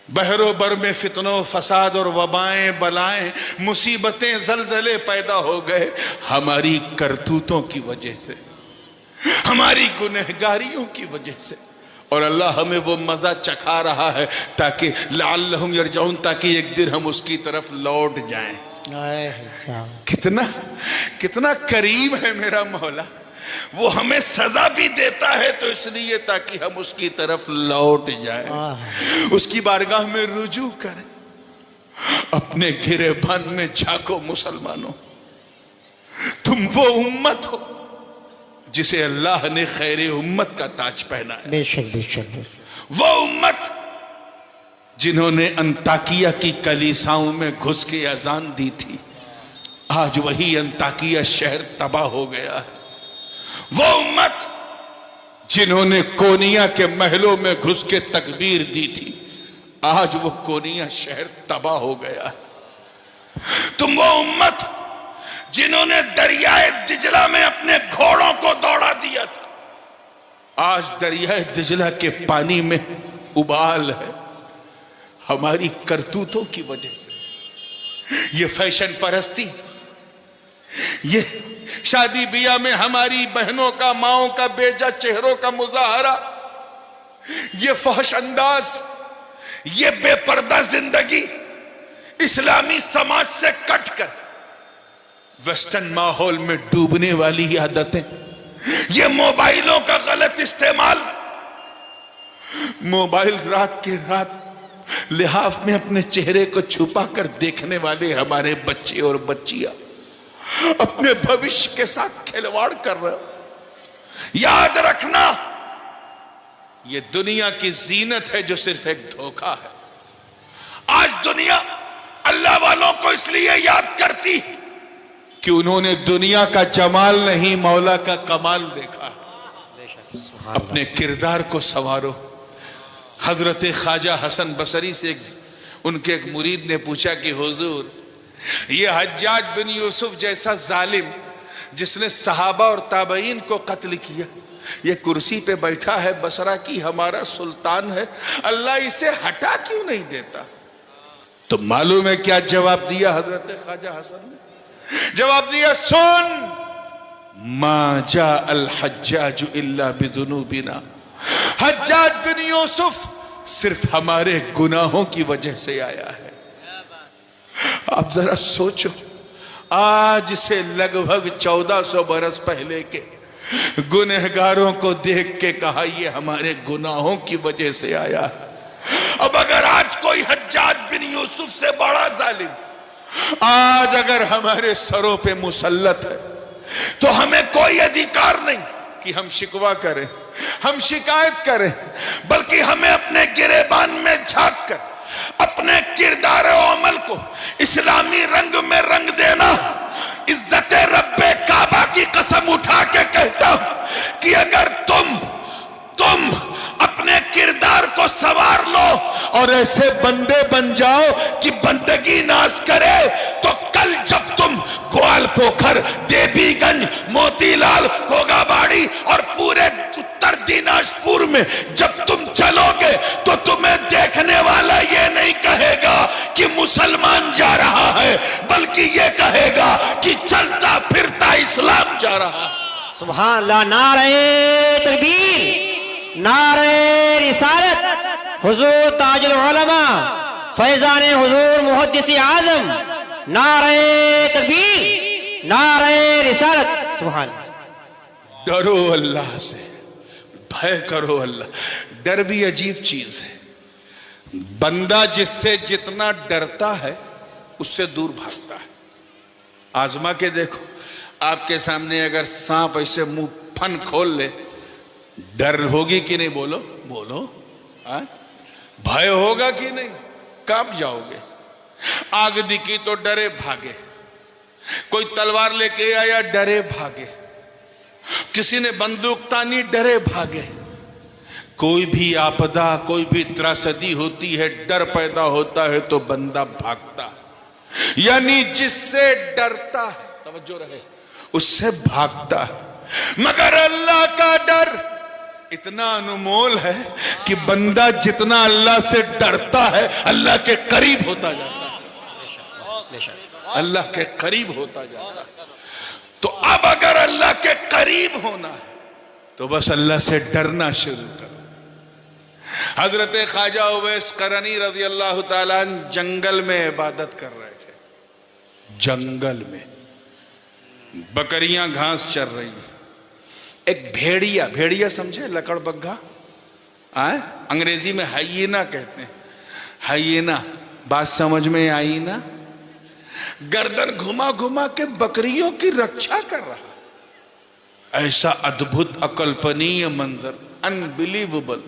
बहरो बर में फितनों, फसाद और वबाएं, बलाएं, मुसीबतें, जलजले पैदा हो गए हमारी करतूतों की वजह से, हमारी गुनहगारियों की वजह से। और अल्लाह हमें वो मजा चखा रहा है ताकि लअल्लहुम यरजिऊन, ताकि एक दिन हम उसकी तरफ लौट जाएं। कितना कितना करीम है मेरा मौला। वो हमें सजा भी देता है तो इसलिए ताकि हम उसकी तरफ लौट जाएं, उसकी बारगाह में रुजू करें। अपने गिरेबान में झांको मुसलमानों, तुम वो उम्मत हो जिसे अल्लाह ने खैर उम्मत का ताज पहना है। बेशक बेशक। वो उम्मत जिन्होंने अंताकिया की कलीसाओं में घुस के अजान दी थी, आज वही अंताकिया शहर तबाह हो गया है। वो उम्मत जिन्होंने कोनिया के महलों में घुस के तकबीर दी थी, आज वो कोनिया शहर तबाह हो गया है। तुम वो उम्मत जिन्होंने दरियाए दिजला में अपने घोड़ों को दौड़ा दिया था, आज दरियाए दिजला के पानी में उबाल है हमारी करतूतों की वजह से। ये फैशन परस्ती, ये शादी बिया में हमारी बहनों का, माओं का बेजा चेहरों का मुजाहरा, ये फहश अंदाज, ये बेपर्दा जिंदगी, इस्लामी समाज से कटकर वेस्टर्न माहौल में डूबने वाली आदतें, ये मोबाइलों का गलत इस्तेमाल, मोबाइल रात के रात लिहाफ में अपने चेहरे को छुपा कर देखने वाले हमारे बच्चे और बच्चियां अपने भविष्य के साथ खिलवाड़ कर रहे हो। याद रखना, यह दुनिया की जीनत है जो सिर्फ एक धोखा है। आज दुनिया अल्लाह वालों को इसलिए याद करती कि उन्होंने दुनिया का जमाल नहीं, मौला का कमाल देखा। अपने किरदार को संवारो। हजरत ख्वाजा हसन बसरी से उनके एक मुरीद ने पूछा कि हुजूर, ये हज्जाज बिन यूसुफ जैसा जालिम जिसने सहाबा और ताबईन को कत्ल किया, ये कुर्सी पे बैठा है, बसरा की हमारा सुल्तान है, अल्लाह इसे हटा क्यों नहीं देता? तो मालूम है क्या जवाब दिया हजरत ख्वाजा हसन ने? जवाब दिया, सुन, मा जा अल हज्जाज इल्ला बिदुनूबिना। हज्जाज बिन यूसुफ सिर्फ हमारे गुनाहों की वजह से आया है। आप जरा सोचो, आज से लगभग 1400 बरस पहले के गुनहगारों को देख के कहा ये हमारे गुनाहों की वजह से आया है। अब अगर आज कोई हज्जाज बिन यूसुफ से बड़ा जालिम आज अगर हमारे सरों पे मुसल्लत है, तो हमें कोई अधिकार नहीं कि हम शिकवा करें, हम शिकायत करें, बल्कि हमें अपने गिरेबान में झांक कर अपने किरदार और अमल को इस्लामी रंग में रंग और ऐसे बंदे बन जाओ कि बंदगी नाश करे। तो कल जब तुम ग्वाल पोखर, देवीगंज, मोतीलाल, कोगाबाड़ी और पूरे उत्तर दिनाजपुर में जब तुम चलोगे तो तुम्हें देखने वाला ये नहीं कहेगा कि मुसलमान जा रहा है, बल्कि ये कहेगा कि चलता फिरता इस्लाम जा रहा है। सुभान अल्लाह। नारे तकबीर, नारे रिसालत, हुजूर ताजुल उलमा, फैजाने हुजूर मुहद्दिस आजम, नारे तकबीर, नारे रिसालत। सुभान। डरो अल्लाह से, भय करो अल्लाह। डर भी अजीब चीज है। बंदा जिससे जितना डरता है उससे दूर भागता है। आजमा के देखो, आपके सामने अगर सांप ऐसे मुंह फन खोल ले, डर होगी कि नहीं? बोलो बोलो। भय होगा कि नहीं? कांप जाओगे। आग दिखी तो डरे भागे, कोई तलवार लेके आया डरे भागे, किसी ने बंदूक तानी डरे भागे। कोई भी आपदा, कोई भी त्रासदी होती है, डर पैदा होता है तो बंदा भागता है। यानी जिससे डरता है, तवज्जो रहे, उससे भागता है। मगर अल्लाह का डर इतना अनमोल है कि बंदा जितना अल्लाह से डरता है अल्लाह के करीब होता जाता है, अल्लाह के करीब होता जाता है। तो अब अगर अल्लाह के करीब होना है तो बस अल्लाह से डरना शुरू करो। हजरत ख्वाजा उवैस करनी रज़ी अल्लाह ताला अन्हु जंगल में इबादत कर रहे थे। जंगल में बकरियां घास चर रही हैं। एक भेड़िया, भेड़िया समझे, लकड़बग्घा, अंग्रेजी में हाइएना कहते हैं। हाइएना, बात समझ में आई ना? गर्दन घुमा घुमा के बकरियों की रक्षा कर रहा। ऐसा अद्भुत अकल्पनीय मंजर, अनबिलीवेबल।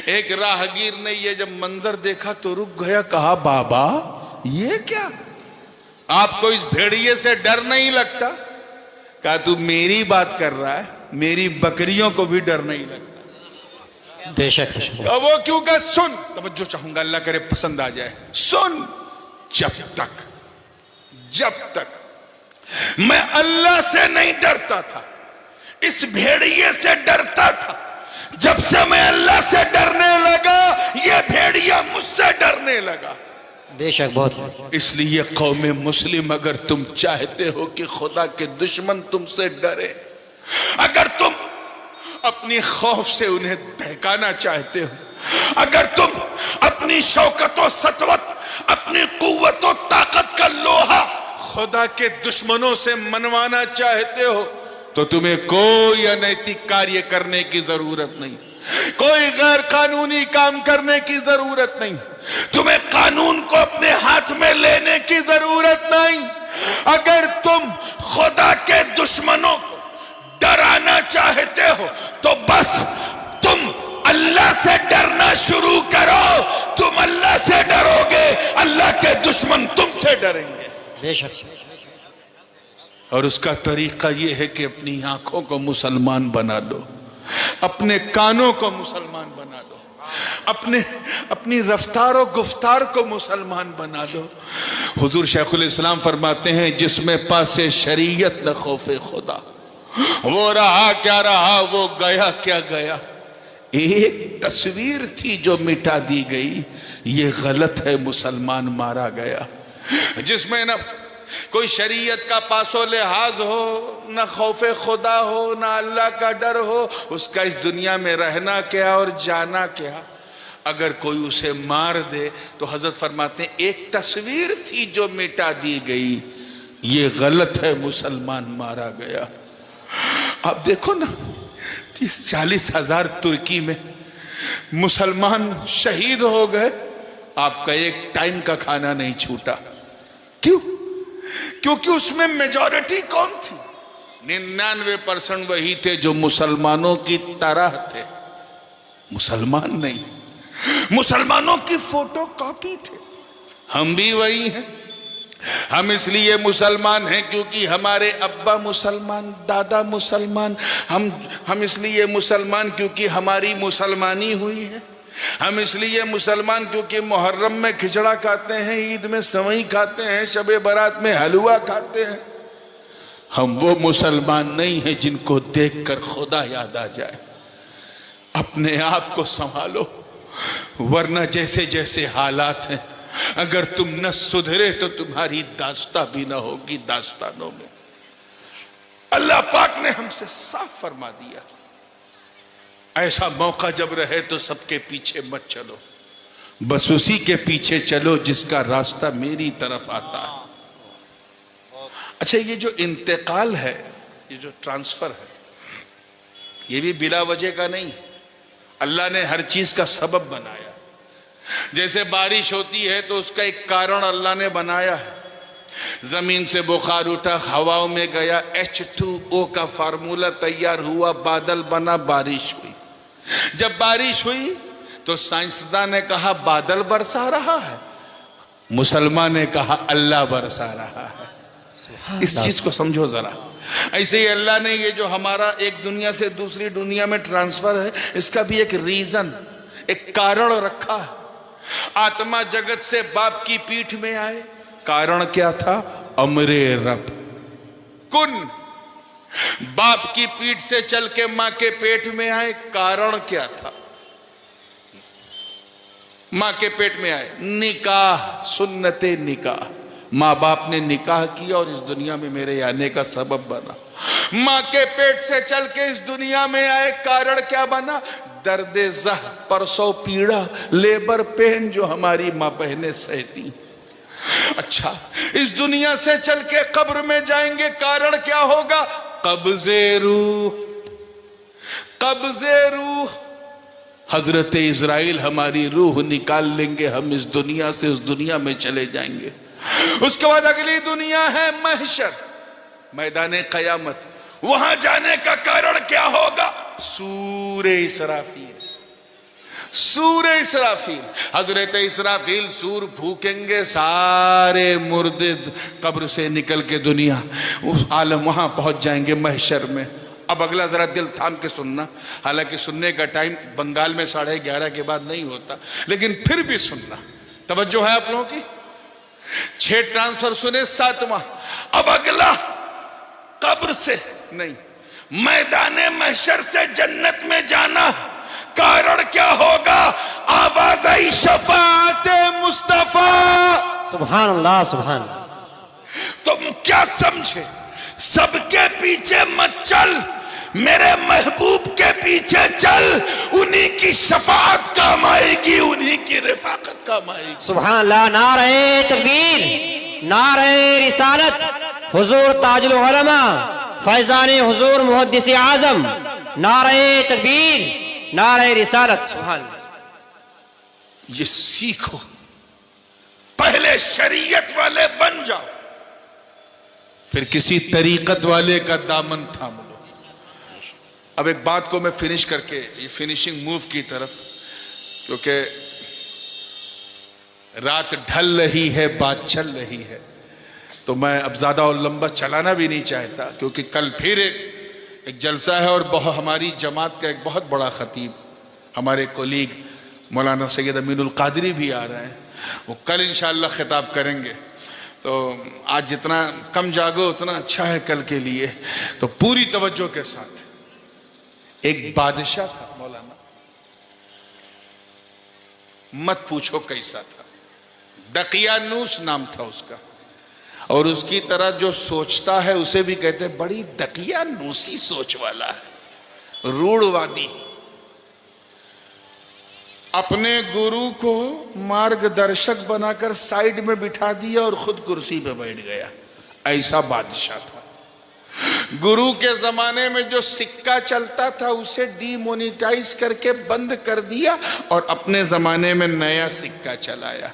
एक राहगीर ने ये जब मंजर देखा तो रुक गया, कहा बाबा ये क्या? आपको इस भेड़िए से डर नहीं लगता? कहा तू मेरी बात कर रहा है, मेरी बकरियों को भी डर नहीं लगता। बेशक। वो क्यों? का सुन, तवज्जो चाहूंगा, अल्लाह करे पसंद आ जाए। सुन, जब तक मैं अल्लाह से नहीं डरता था, इस भेड़िए से डरता था। जब से मैं अल्लाह से डरने लगा, ये भेड़िया मुझसे डरने लगा। बेशक, बहुत। इसलिए कौमे मुस्लिम, अगर तुम चाहते हो कि खुदा के दुश्मन तुमसे डरे, अगर तुम अपनी खौफ से उन्हें बहकाना चाहते हो, अगर तुम अपनी शौकत और सतवत, अपनी कुव्वत और ताकत का लोहा खुदा के दुश्मनों से मनवाना चाहते हो, तो तुम्हें कोई अनैतिक कार्य करने की जरूरत नहीं, कोई गैर कानूनी काम करने की जरूरत नहीं, तुम्हें कानून को अपने हाथ में लेने की जरूरत नहीं। अगर तुम खुदा के दुश्मनों को डराना चाहते हो तो बस तुम अल्लाह से डरना शुरू करो। तुम अल्लाह से डरोगे, अल्लाह के दुश्मन तुमसे डरेंगे। बेशक। और उसका तरीका यह है कि अपनी आंखों को मुसलमान बना दो, अपने कानों को मुसलमान बना दो, अपनी रफ्तार और गुफ्तार को मुसलमान बना दो। हुजूर शेखुल इस्लाम फरमाते हैं, जिसमें पासे शरीयत न खौफे खुदा, वो रहा क्या रहा, वो गया क्या गया। एक तस्वीर थी जो मिटा दी गई, ये गलत है, मुसलमान मारा गया। जिसमें न कोई शरीयत का पासो लिहाज हो, न खौफे खुदा हो, न अल्लाह का डर हो, उसका इस दुनिया में रहना क्या और जाना क्या। अगर कोई उसे मार दे तो हजरत फरमाते हैं, एक तस्वीर थी जो मिटा दी गई, ये गलत है, मुसलमान मारा गया। आप देखो ना, 30-40 हजार तुर्की में मुसलमान शहीद हो गए, आपका एक टाइम का खाना नहीं छूटा। क्यों? क्योंकि उसमें मेजॉरिटी कौन थी? 99% वही थे जो मुसलमानों की तरह थे, मुसलमान नहीं, मुसलमानों की फोटो कॉपी थे। हम भी वही हैं। हम इसलिए मुसलमान हैं क्योंकि हमारे अब्बा मुसलमान, दादा मुसलमान। हम इसलिए मुसलमान क्योंकि हमारी मुसलमानी हुई है। हम इसलिए मुसलमान क्योंकि मुहर्रम में खिचड़ा खाते हैं, ईद में सेवई खाते हैं, शबे बारात में हलवा खाते हैं। हम वो मुसलमान नहीं हैं जिनको देखकर खुदा याद आ जाए। अपने आप को संभालो, वरना जैसे जैसे हालात हैं, अगर तुम न सुधरे तो तुम्हारी दास्ता भी न होगी दास्तानों में। अल्लाह पाक ने हमसे साफ फरमा दिया, ऐसा मौका जब रहे तो सबके पीछे मत चलो, बस उसी के पीछे चलो जिसका रास्ता मेरी तरफ आता है। अच्छा, ये जो इंतकाल है, ये जो ट्रांसफर है, ये भी बिला वजह का नहीं। अल्लाह ने हर चीज का सबब बनाया। जैसे बारिश होती है तो उसका एक कारण अल्लाह ने बनाया है। जमीन से बुखार उठा, हवाओं में गया, H2O का फार्मूला तैयार हुआ, बादल बना, बारिश हुई। जब बारिश हुई तो साइंसदान ने कहा बादल बरसा रहा है, मुसलमान ने कहा अल्लाह बरसा रहा है। इस चीज को समझो जरा। ऐसे ही अल्लाह ने ये जो हमारा एक दुनिया से दूसरी दुनिया में ट्रांसफर है, इसका भी एक रीजन, एक कारण रखा है। आत्मा जगत से बाप की पीठ में आए, कारण क्या था? अमरे रब कुन। बाप की पीठ से चल के मां के पेट में आए, कारण क्या था? मां के पेट में आए, निकाह, सुन्नते निकाह। माँ बाप ने निकाह किया और इस दुनिया में मेरे आने का सबब बना। माँ के पेट से चल के इस दुनिया में आए, कारण क्या बना? दर्द ज़ह, परसों पीड़ा, लेबर पेन जो हमारी माँ बहनें सहती। अच्छा, इस दुनिया से चल के कब्र में जाएंगे, कारण क्या होगा? कब्ज़े रूह, कब्ज़े रूह। हजरत इज़राइल हमारी रूह निकाल लेंगे, हम इस दुनिया से उस दुनिया में चले जाएंगे। उसके बाद अगली दुनिया है महशर, मैदाने कयामत। वहां जाने का कारण क्या होगा? सूरे इसराफील, सूरे इसराफील। हजरत इसराफील सूर फूकेंगे, सारे मुर्दे कब्र से निकल के दुनिया उस आलम वहां पहुंच जाएंगे महशर में। अब अगला जरा दिल थाम के सुनना, हालांकि सुनने का टाइम बंगाल में 11:30 के बाद नहीं होता, लेकिन फिर भी सुनना। तवज्जो है आप लोगों की? 6 ट्रांसफर सुने, 7वां। अब अगला कब्र से नहीं, मैदाने महशर से जन्नत में जाना। कारण क्या होगा? आवाज आई शफाअत मुस्तफा। सुभान अल्लाह, सुभान अल्लाह। तुम क्या समझे? सबके पीछे मत चल, मेरे महबूब के पीछे चल। उन्हीं की शफाअत काम आएगी, उन्हीं की रिफाकत काम आएगी। सुभान अल्लाह। नारे तकबीर, नारे रिसालत, हुजूर ताजुल उलमा, फैजाने हुजूर मुहद्दिस आजम। नारे तकबीर, नारे रिसालत। सुभान अल्लाह। ये सीखो, पहले शरीयत वाले बन जाओ, फिर किसी तरीकत वाले का दामन थाम लो। अब एक बात को मैं फिनिश करके, ये फिनिशिंग मूव की तरफ, क्योंकि रात ढल रही है, बात चल रही है, तो मैं अब ज्यादा और लंबा चलाना भी नहीं चाहता, क्योंकि कल फिर एक जलसा है और हमारी जमात का एक बहुत बड़ा खतीब, हमारे कोलीग मौलाना सैयद अमीनुल कादरी भी आ रहे हैं। वो कल इंशाअल्लाह खिताब करेंगे, तो आज जितना कम जागो उतना अच्छा है कल के लिए। तो पूरी तवज्जो के साथ। एक बादशाह था मौलाना, मत पूछो कैसा था, दकियानूस नाम था उसका, और उसकी तरह जो सोचता है उसे भी कहते हैं बड़ी दकियानूसी सोच वाला है, रूढ़वादी। अपने गुरु को मार्गदर्शक बनाकर साइड में बिठा दिया और खुद कुर्सी पे बैठ गया। ऐसा बादशाह था। गुरु के जमाने में जो सिक्का चलता था उसे डीमोनेटाइज करके बंद कर दिया और अपने जमाने में नया सिक्का चलाया।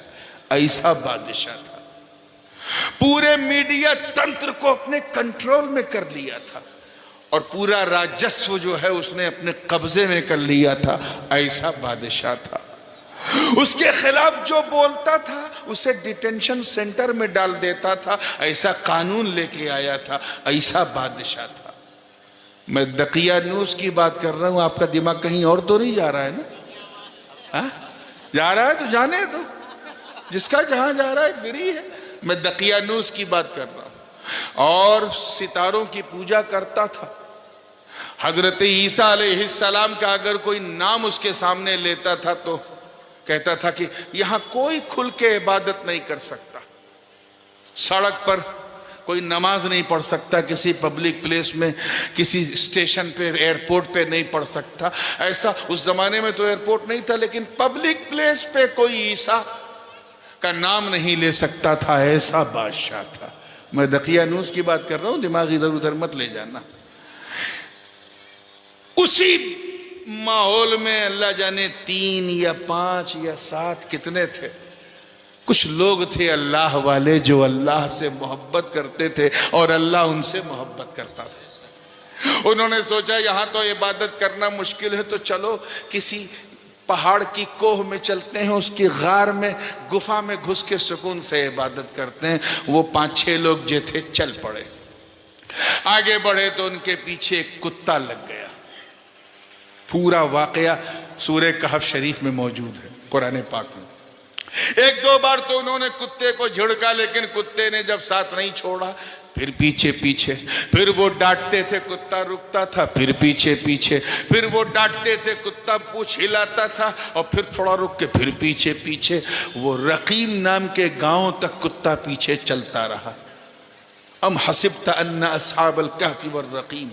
ऐसा बादशाह था। पूरे मीडिया तंत्र को अपने कंट्रोल में कर लिया था और पूरा राजस्व जो है उसने अपने कब्जे में कर लिया था। ऐसा बादशाह था। उसके खिलाफ जो बोलता था उसे डिटेंशन सेंटर में डाल देता था। ऐसा कानून लेके आया था। ऐसा बादशाह था। मैं दकियानूस की बात कर रहा हूं, आपका दिमाग कहीं और तो नहीं जा रहा है ना? हाँ? जा रहा है तो जाने दो, जिसका जहां जा रहा है फ्री है। मैं दकियानूस की बात कर रहा हूं। और सितारों की पूजा करता था। हजरत ईसा अलैहिस्सलाम का अगर कोई नाम उसके सामने लेता था तो कहता था कि यहां कोई खुल के इबादत नहीं कर सकता, सड़क पर कोई नमाज नहीं पढ़ सकता, किसी पब्लिक प्लेस में, किसी स्टेशन पे, एयरपोर्ट पे नहीं पढ़ सकता। ऐसा उस जमाने में तो एयरपोर्ट नहीं था, लेकिन पब्लिक प्लेस पे कोई ईसा का नाम नहीं ले सकता था, ऐसा बादशाह था। मैं दकियानूस की बात कर रहा हूं, दिमाग इधर उधर मत ले जाना। उसी माहौल में अल्लाह जाने 3 या 5 या 7 कितने थे, कुछ लोग थे अल्लाह वाले जो अल्लाह से मोहब्बत करते थे और अल्लाह उनसे मोहब्बत करता था। उन्होंने सोचा यहां तो इबादत करना मुश्किल है, तो चलो किसी पहाड़ की कोह में चलते हैं, उसकी गार में, गुफा में घुस के सुकून से इबादत करते हैं। वो 5-6 लोग जो थे चल पड़े। आगे बढ़े तो उनके पीछे एक कुत्ता लग गया। पूरा वाकया सूरह कहफ शरीफ में मौजूद है, कुरान पाक में। 1-2 बार तो उन्होंने कुत्ते को झिड़का, लेकिन कुत्ते ने जब साथ नहीं छोड़ा, फिर पीछे पीछे, फिर वो डांटते थे, कुत्ता रुकता था, फिर पीछे पीछे, फिर वो डांटते थे, कुत्ता पूंछ हिलाता था, और फिर थोड़ा रुक के फिर पीछे पीछे। वो रकीम नाम के गांव तक कुत्ता पीछे चलता रहा। अम हसिब्त अन्ना अस्हाबल कहफी वर रकीम,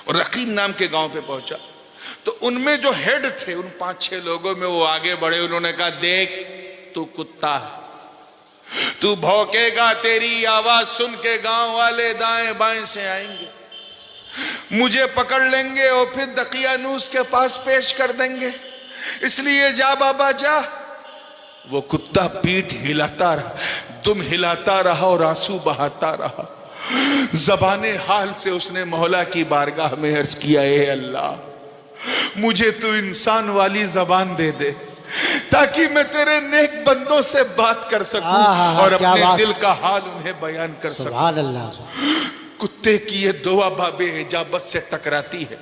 और रकीम नाम के गांव पे पहुंचा तो उनमें जो हेड थे, उन 5-6 लोगों में वो आगे बढ़े। उन्होंने कहा, देख तू कुत्ता है, तू भौंकेगा, तेरी आवाज सुन के गांव वाले दाएं बाएं से आएंगे, मुझे पकड़ लेंगे और फिर दकियानूस के पास पेश कर देंगे, इसलिए जा बाबा जा। वो कुत्ता पीठ हिलाता रहा, दुम हिलाता रहा और आंसू बहाता रहा। ज़बाने हाल से उसने मौला की बारगाह में अर्ज किया, ए अल्लाह, मुझे तू इंसान वाली जबान दे दे ताकि मैं तेरे नेक बंदों से बात कर सकूं और अपने दिल का हाल उन्हें बयान कर सकूं। सुभान अल्लाह। कुत्ते की ये दुआ बाबे इजाबत से टकराती है।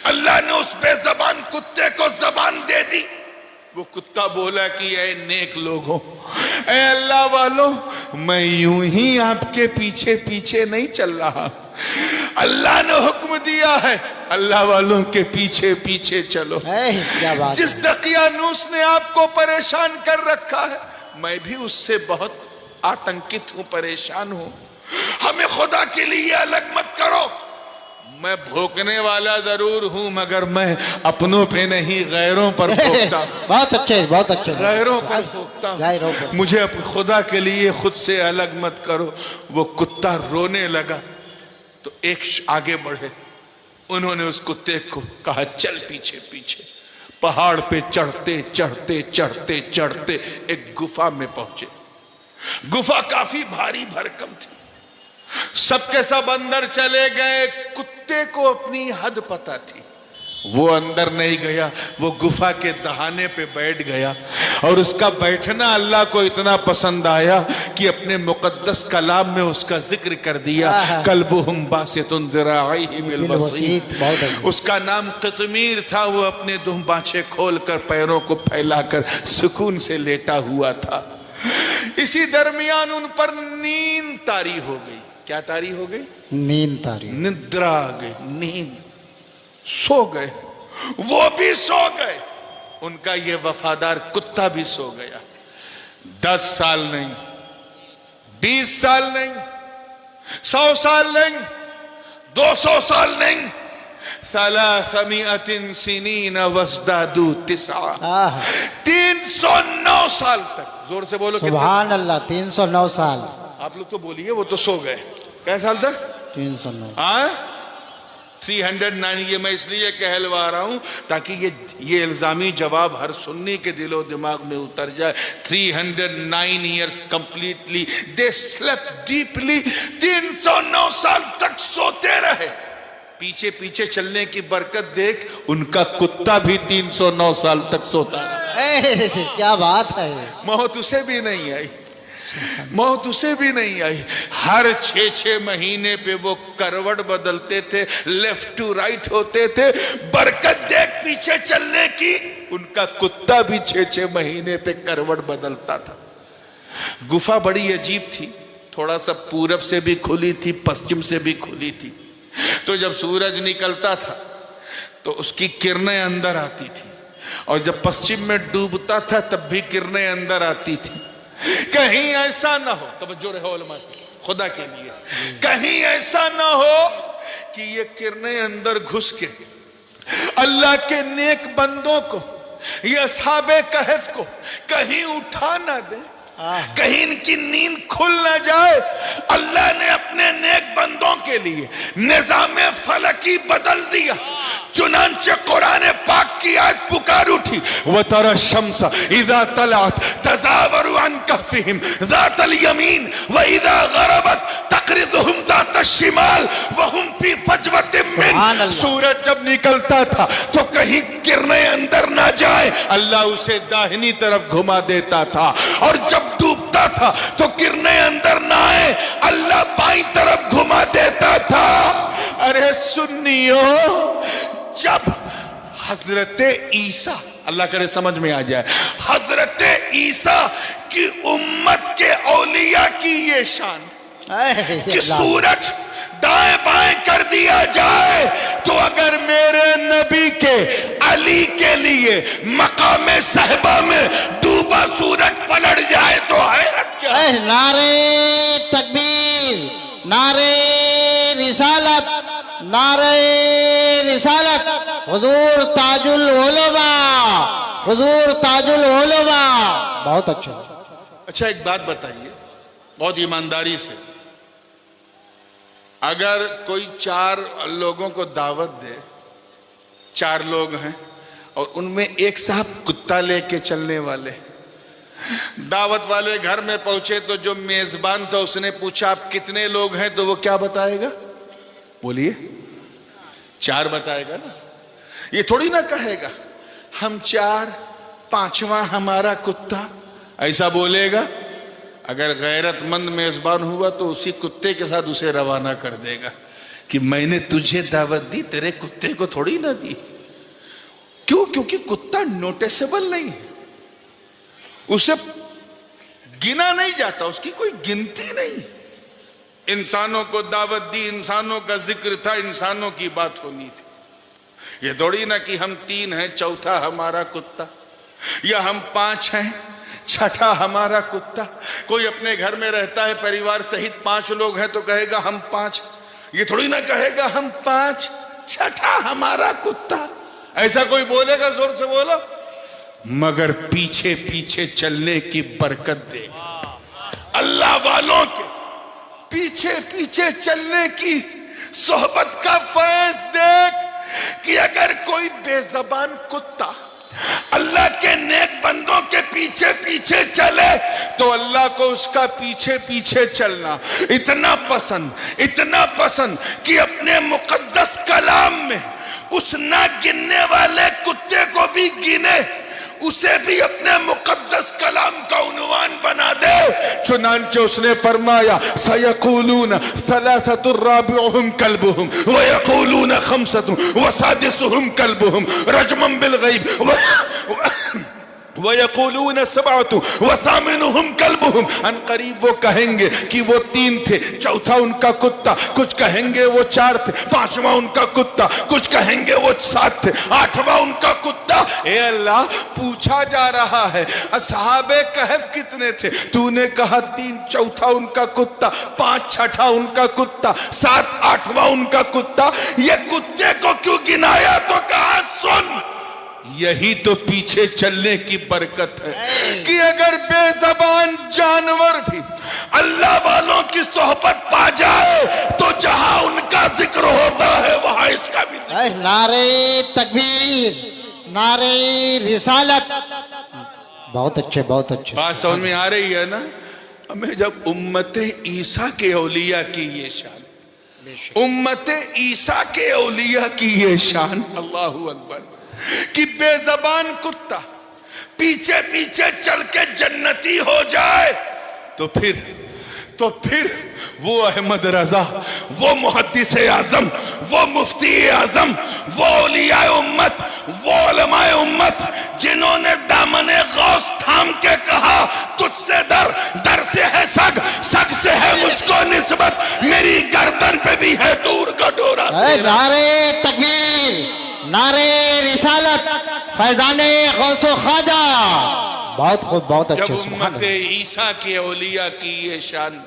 अल्लाह ने उस बेज़बान कुत्ते को जबान दे दी। वो कुत्ता बोला कि ऐ नेक लोगों, ऐ अल्लाह वालों, मैं यूं ही आपके पीछे पीछे नहीं चल रहा, अल्लाह ने हुक्म दिया है अल्लाह वालों के पीछे पीछे चलो। क्या बात। जिस दकियानूस ने आपको परेशान कर रखा है, मैं भी उससे बहुत आतंकित हूं, परेशान हूं। हमें खुदा के लिए अलग मत करो। मैं भोंकने वाला जरूर हूं, मगर मैं अपनों पे नहीं गैरों पर भोंकता हूं। बहुत अच्छे, बहुत अच्छे। गैरों पर भोंकता हूं, मुझे अपने खुदा के लिए खुद से अलग मत करो। वो कुत्ता रोने लगा तो एक आगे बढ़े, उन्होंने उस कुत्ते को कहा, चल पीछे पीछे। पहाड़ पे चढ़ते चढ़ते चढ़ते चढ़ते एक गुफा में पहुंचे। गुफा काफी भारी भरकम थी। सबके सब अंदर चले गए। कुत्ते को अपनी हद पता थी, वो अंदर नहीं गया, वो गुफा के दहाने पे बैठ गया। और उसका बैठना अल्लाह को इतना पसंद आया कि अपने मुकद्दस कलाम में उसका जिक्र कर दिया, कल्बुहुम बासितुन ज़िराइहिम बिल वसीत। उसका नाम क़ितमीर था। वो अपने दुम बाछे खोल कर पैरों को फैलाकर सुकून से लेटा हुआ था। इसी दरमियान उन पर नींद तारी हो गई। क्या तारी हो गई? नींद तारी, निद्रा आ गई, नींद, सो गए। वो भी सो गए, उनका ये वफादार कुत्ता भी सो गया। 10 साल नहीं, 20 साल नहीं, 100 साल नहीं, 200 साल नहीं, 300 सिनीन वज़दादू 9 309 साल तक। जोर से बोलो। सुभान अल्लाह। 309 साल। आप लोग तो बोलिए, वो तो सो गए। कै साल तक? 309। 309। ये मैं इसलिए कहलवा रहा हूं ताकि ये इल्जामी जवाब हर सुन्नी के दिलो दिमाग में उतर जाए। 309 ईयर्स कंप्लीटली दे स्लेप्ट डीपली। 309 साल तक सोते रहे। पीछे पीछे चलने की बरकत देख, उनका कुत्ता भी 309 साल तक सोता रहा। क्या बात है। मौत उसे भी नहीं आई। मौत उसे भी नहीं आई। हर 6-6 महीने पे वो करवट बदलते थे, लेफ्ट टू राइट होते थे। बरकत देख पीछे चलने की, उनका कुत्ता भी 6-6 महीने पे करवट बदलता था। गुफा बड़ी अजीब थी, थोड़ा सा पूरब से भी खुली थी, पश्चिम से भी खुली थी। तो जब सूरज निकलता था तो उसकी किरणें अंदर आती थी, और जब पश्चिम में डूबता था तब भी किरणें अंदर आती थी। कहीं ऐसा ना हो, तवज्जो रहे उलमा की, खुदा के लिए, कहीं ऐसा ना हो कि ये किरणें अंदर घुस के अल्लाह के नेक बंदों को, ये असहाबे कहफ को कहीं उठा ना दे, कहीं इनकी नींद खुल न जाए। अल्लाह ने अपने नेक बंदों के लिए निजामे फलकी बदल दिया। चुनांचे कुरान पाक की आज पुकार उठी, व तरा शम्स इदा तलात तज़ावरु अन कहफिहिम ज़ातल यमीन व इदा गरबत तक़रिज़ुहुम ज़ातल शिमाल व हुम फी फजवतिन मिन। सूरज जब निकलता था तो कहीं किरणें अंदर ना जाए, अल्लाह उसे दाहिनी तरफ घुमा देता था, और जब डूबता था तो किरणें अंदर ना आए, अल्लाह बाईं तरफ घुमा देता था। अरे सुन्नियों, जब हजरते ईसा, अल्लाह करे समझ में आ जाए, हजरते ईसा की उम्मत के औलिया की ये शान कि सूरज दाएं बाएं कर दिया जाए, तो अगर मेरे नबी के अली के लिए मकामे सहबा में डूबा सूरज पलट जाए तो हैरत क्या है। नारे तकबीर, नारे रिसालत, नारे रिसालत, हुजूर ताजुल उलमा, हुजूर ताजुल उलमा। बहुत अच्छा। एक बात बताइए बहुत ईमानदारी से, अगर कोई 4 लोगों को दावत दे, 4 लोग हैं और उनमें एक साहब कुत्ता लेके चलने वाले, दावत वाले घर में पहुंचे तो जो मेजबान था उसने पूछा आप कितने लोग हैं, तो वो क्या बताएगा? बोलिए, 4 बताएगा ना। ये थोड़ी ना कहेगा हम 4, 5वां हमारा कुत्ता, ऐसा बोलेगा। अगर गैरतमंद मेजबान हुआ तो उसी कुत्ते के साथ उसे रवाना कर देगा कि मैंने तुझे दावत दी, तेरे कुत्ते को थोड़ी ना दी। क्यों? क्योंकि कुत्ता नोटिसेबल नहीं है, उसे गिना नहीं जाता, उसकी कोई गिनती नहीं। इंसानों को दावत दी, इंसानों का जिक्र था, इंसानों की बात होनी थी। ये थोड़ी ना कि हम 3 हैं, चौथा हमारा कुत्ता, या हम 5 हैं, छठा हमारा कुत्ता। कोई अपने घर में रहता है परिवार सहित 5 लोग हैं तो कहेगा हम 5, ये थोड़ी ना कहेगा हम 5, छठा हमारा कुत्ता। ऐसा कोई बोलेगा? जोर से बोलो। मगर पीछे पीछे चलने की बरकत देगा, अल्लाह वालों के पीछे पीछे चलने की सोहबत का फैज देख कि अगर कोई बेजबान कुत्ता अल्लाह के नेक बंदों के पीछे पीछे चले तो अल्लाह को उसका पीछे पीछे चलना इतना पसंद कि अपने मुकद्दस कलाम में उस ना गिनने वाले कुत्ते को भी गिने, उसे भी अपने मुकद्दस कलाम का उन्वान बना दे। चुनांचे उसने फरमाया सयक़ूलून सलासतुर राबिउहुम कल्बुहुम व यक़ूलून खम्सतुन व सादिसुहुम कल्बुहुम रजमन बिल गैब व यक़ूलून सबअतुन व सामिनुहुम कल्बुहुम। अन करीब वो कहेंगे कि वो 3 थे, चौथा उनका कुत्ता, कुछ कहेंगे वो 4 थे, 5वां उनका कुत्ता, कुछ कहेंगे वो 7 थे, 8वां उनका कुत्ता। ए अल्लाह, पूछा जा रहा है असहाबे कहफ कितने थे? तूने कहा 3, चौथा उनका कुत्ता, 5, छठा उनका कुत्ता, 7, 8वां उनका कुत्ता। ये कुत्ते को क्यों गिनाया? तो कहा सुन, यही तो पीछे चलने की बरकत है कि अगर बेज़बान जानवर भी अल्लाह वालों की सोहबत पा जाए तो जहां उनका जिक्र होता है वहां इसका भी जिक्र। नारे तकबीर, नारे रिसालत। बहुत अच्छे, बहुत अच्छे। बात समझ में आ रही है ना? हमें जब उम्मते ईसा के औलिया की ये शान, उम्मते ईसा के औलिया की ये शान, अल्लाहू अकबर, कि बेज़बान कुत्ता पीछे पीछे चल के जन्नती हो जाए तो फिर वो अहमद रजा, वो मुहद्दिस आजम, वो मुफ्ती आजम, वो औलियाए उम्मत, वो उलमाए उम्मत, जिन्होंने दामने गौस थाम के कहा तुझसे दर से है सग से है मुझको निस्बत, मेरी गर्दन पे भी है दूर का डोरा। नारे तकबीर, नारे रिसालत, फैजाने गौसो ख्वाजा। बहुत खूब, बहुत अच्छे। जब उम्मत ईसा के औलिया की ये शान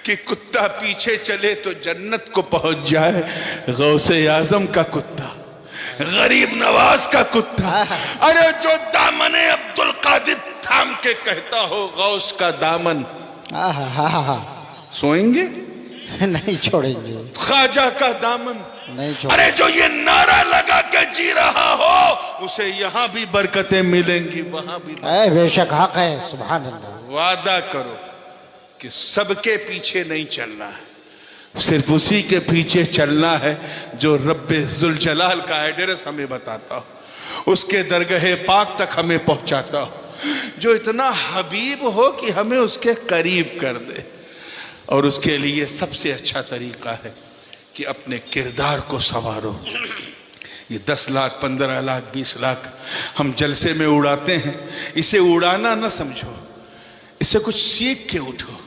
कि कुत्ता पीछे चले तो जन्नत को पहुंच जाए, गौसे आजम का कुत्ता, गरीब नवाज का कुत्ता, अरे जो दामने अब्दुल कादिर थाम के कहता हो गौस का दामन, सोएंगे नहीं छोड़ेंगे, ख्वाजा का दामन नहीं छोड़ेंगे। अरे जो ये नारा लगा के जी रहा हो उसे यहाँ भी बरकतें मिलेंगी, वहां भी। बेशक हक है, सुभान अल्लाह। वादा करो कि सबके पीछे नहीं चलना है, सिर्फ उसी के पीछे चलना है जो रब्बे जुल जलाल का एड्रेस हमें बताता हो, उसके दरगाह पाक तक हमें पहुंचाता हो, जो इतना हबीब हो कि हमें उसके करीब कर दे। और उसके लिए सबसे अच्छा तरीका है कि अपने किरदार को संवारो। ये 10 लाख 15 लाख 20 लाख हम जलसे में उड़ाते हैं, इसे उड़ाना ना समझो, इसे कुछ सीख के उठो,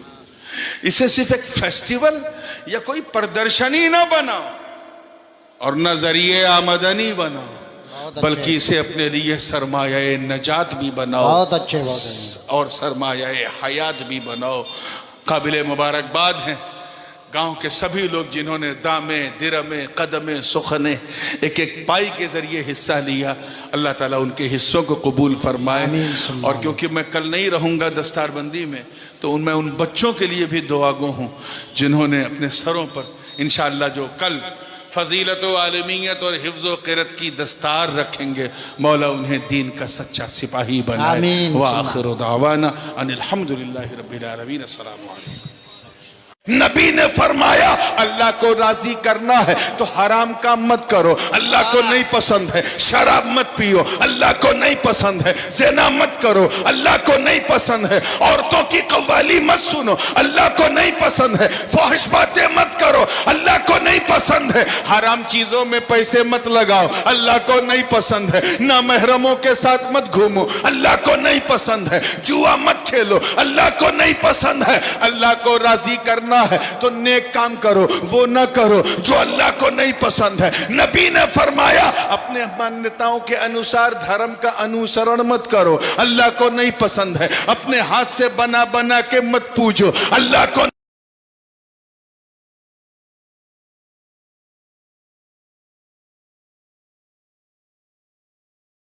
इसे सिर्फ एक फेस्टिवल या कोई प्रदर्शनी ना बनाओ और नजरिए आमदनी बनाओ, बल्कि इसे अपने लिए सरमाया नजात भी बनाओ। बहुत अच्छे, बहुत अच्छे। और सरमाया हयात भी बनाओ। काबिल मुबारकबाद हैं गांव के सभी लोग जिन्होंने दामे दिरमे कदमे सुखने एक एक पाई के जरिए हिस्सा लिया। अल्लाह ताला उनके हिस्सों को कबूल फरमाए। और क्योंकि मैं कल नहीं रहूँगा दस्तारबंदी में, तो मैं उन बच्चों के लिए भी दुआगो हूँ जिन्होंने अपने सरों पर इंशाअल्लाह जो कल फजीलत व आलमियत और हिफ्ज़ व क़िरत की दस्तार रखेंगे, मौला उन्हें दीन का सच्चा सिपाही बनाए। व आखिरु दावाना अनिल हम्दुलिल्लाहि रब्बिल आलमीन। अस्सलामु अलैकुम। नबी ने फरमाया अल्लाह को राजी करना है तो हराम काम मत करो, अल्लाह को नहीं पसंद है। शराब मत पियो, अल्लाह को नहीं पसंद है। ज़िना मत करो, अल्लाह को नहीं पसंद है। औरतों की कव्वाली मत सुनो, अल्लाह को नहीं पसंद है। फहश बातें मत करो, अल्लाह को नहीं पसंद है। हराम चीजों में पैसे मत लगाओ, अल्लाह को नहीं पसंद है। ना महरमों के साथ मत घूमो, अल्लाह को नहीं पसंद है। जुआ मत खेलो, अल्लाह को नहीं पसंद है। अल्लाह को राजी करना है तो नेक काम करो, वो ना करो जो अल्लाह को नहीं पसंद है। नबी ने फरमाया अपने मान्यताओं के अनुसार धर्म का अनुसरण मत करो, अल्लाह को नहीं पसंद है। अपने हाथ से बना बना के मत पूजो, अल्लाह को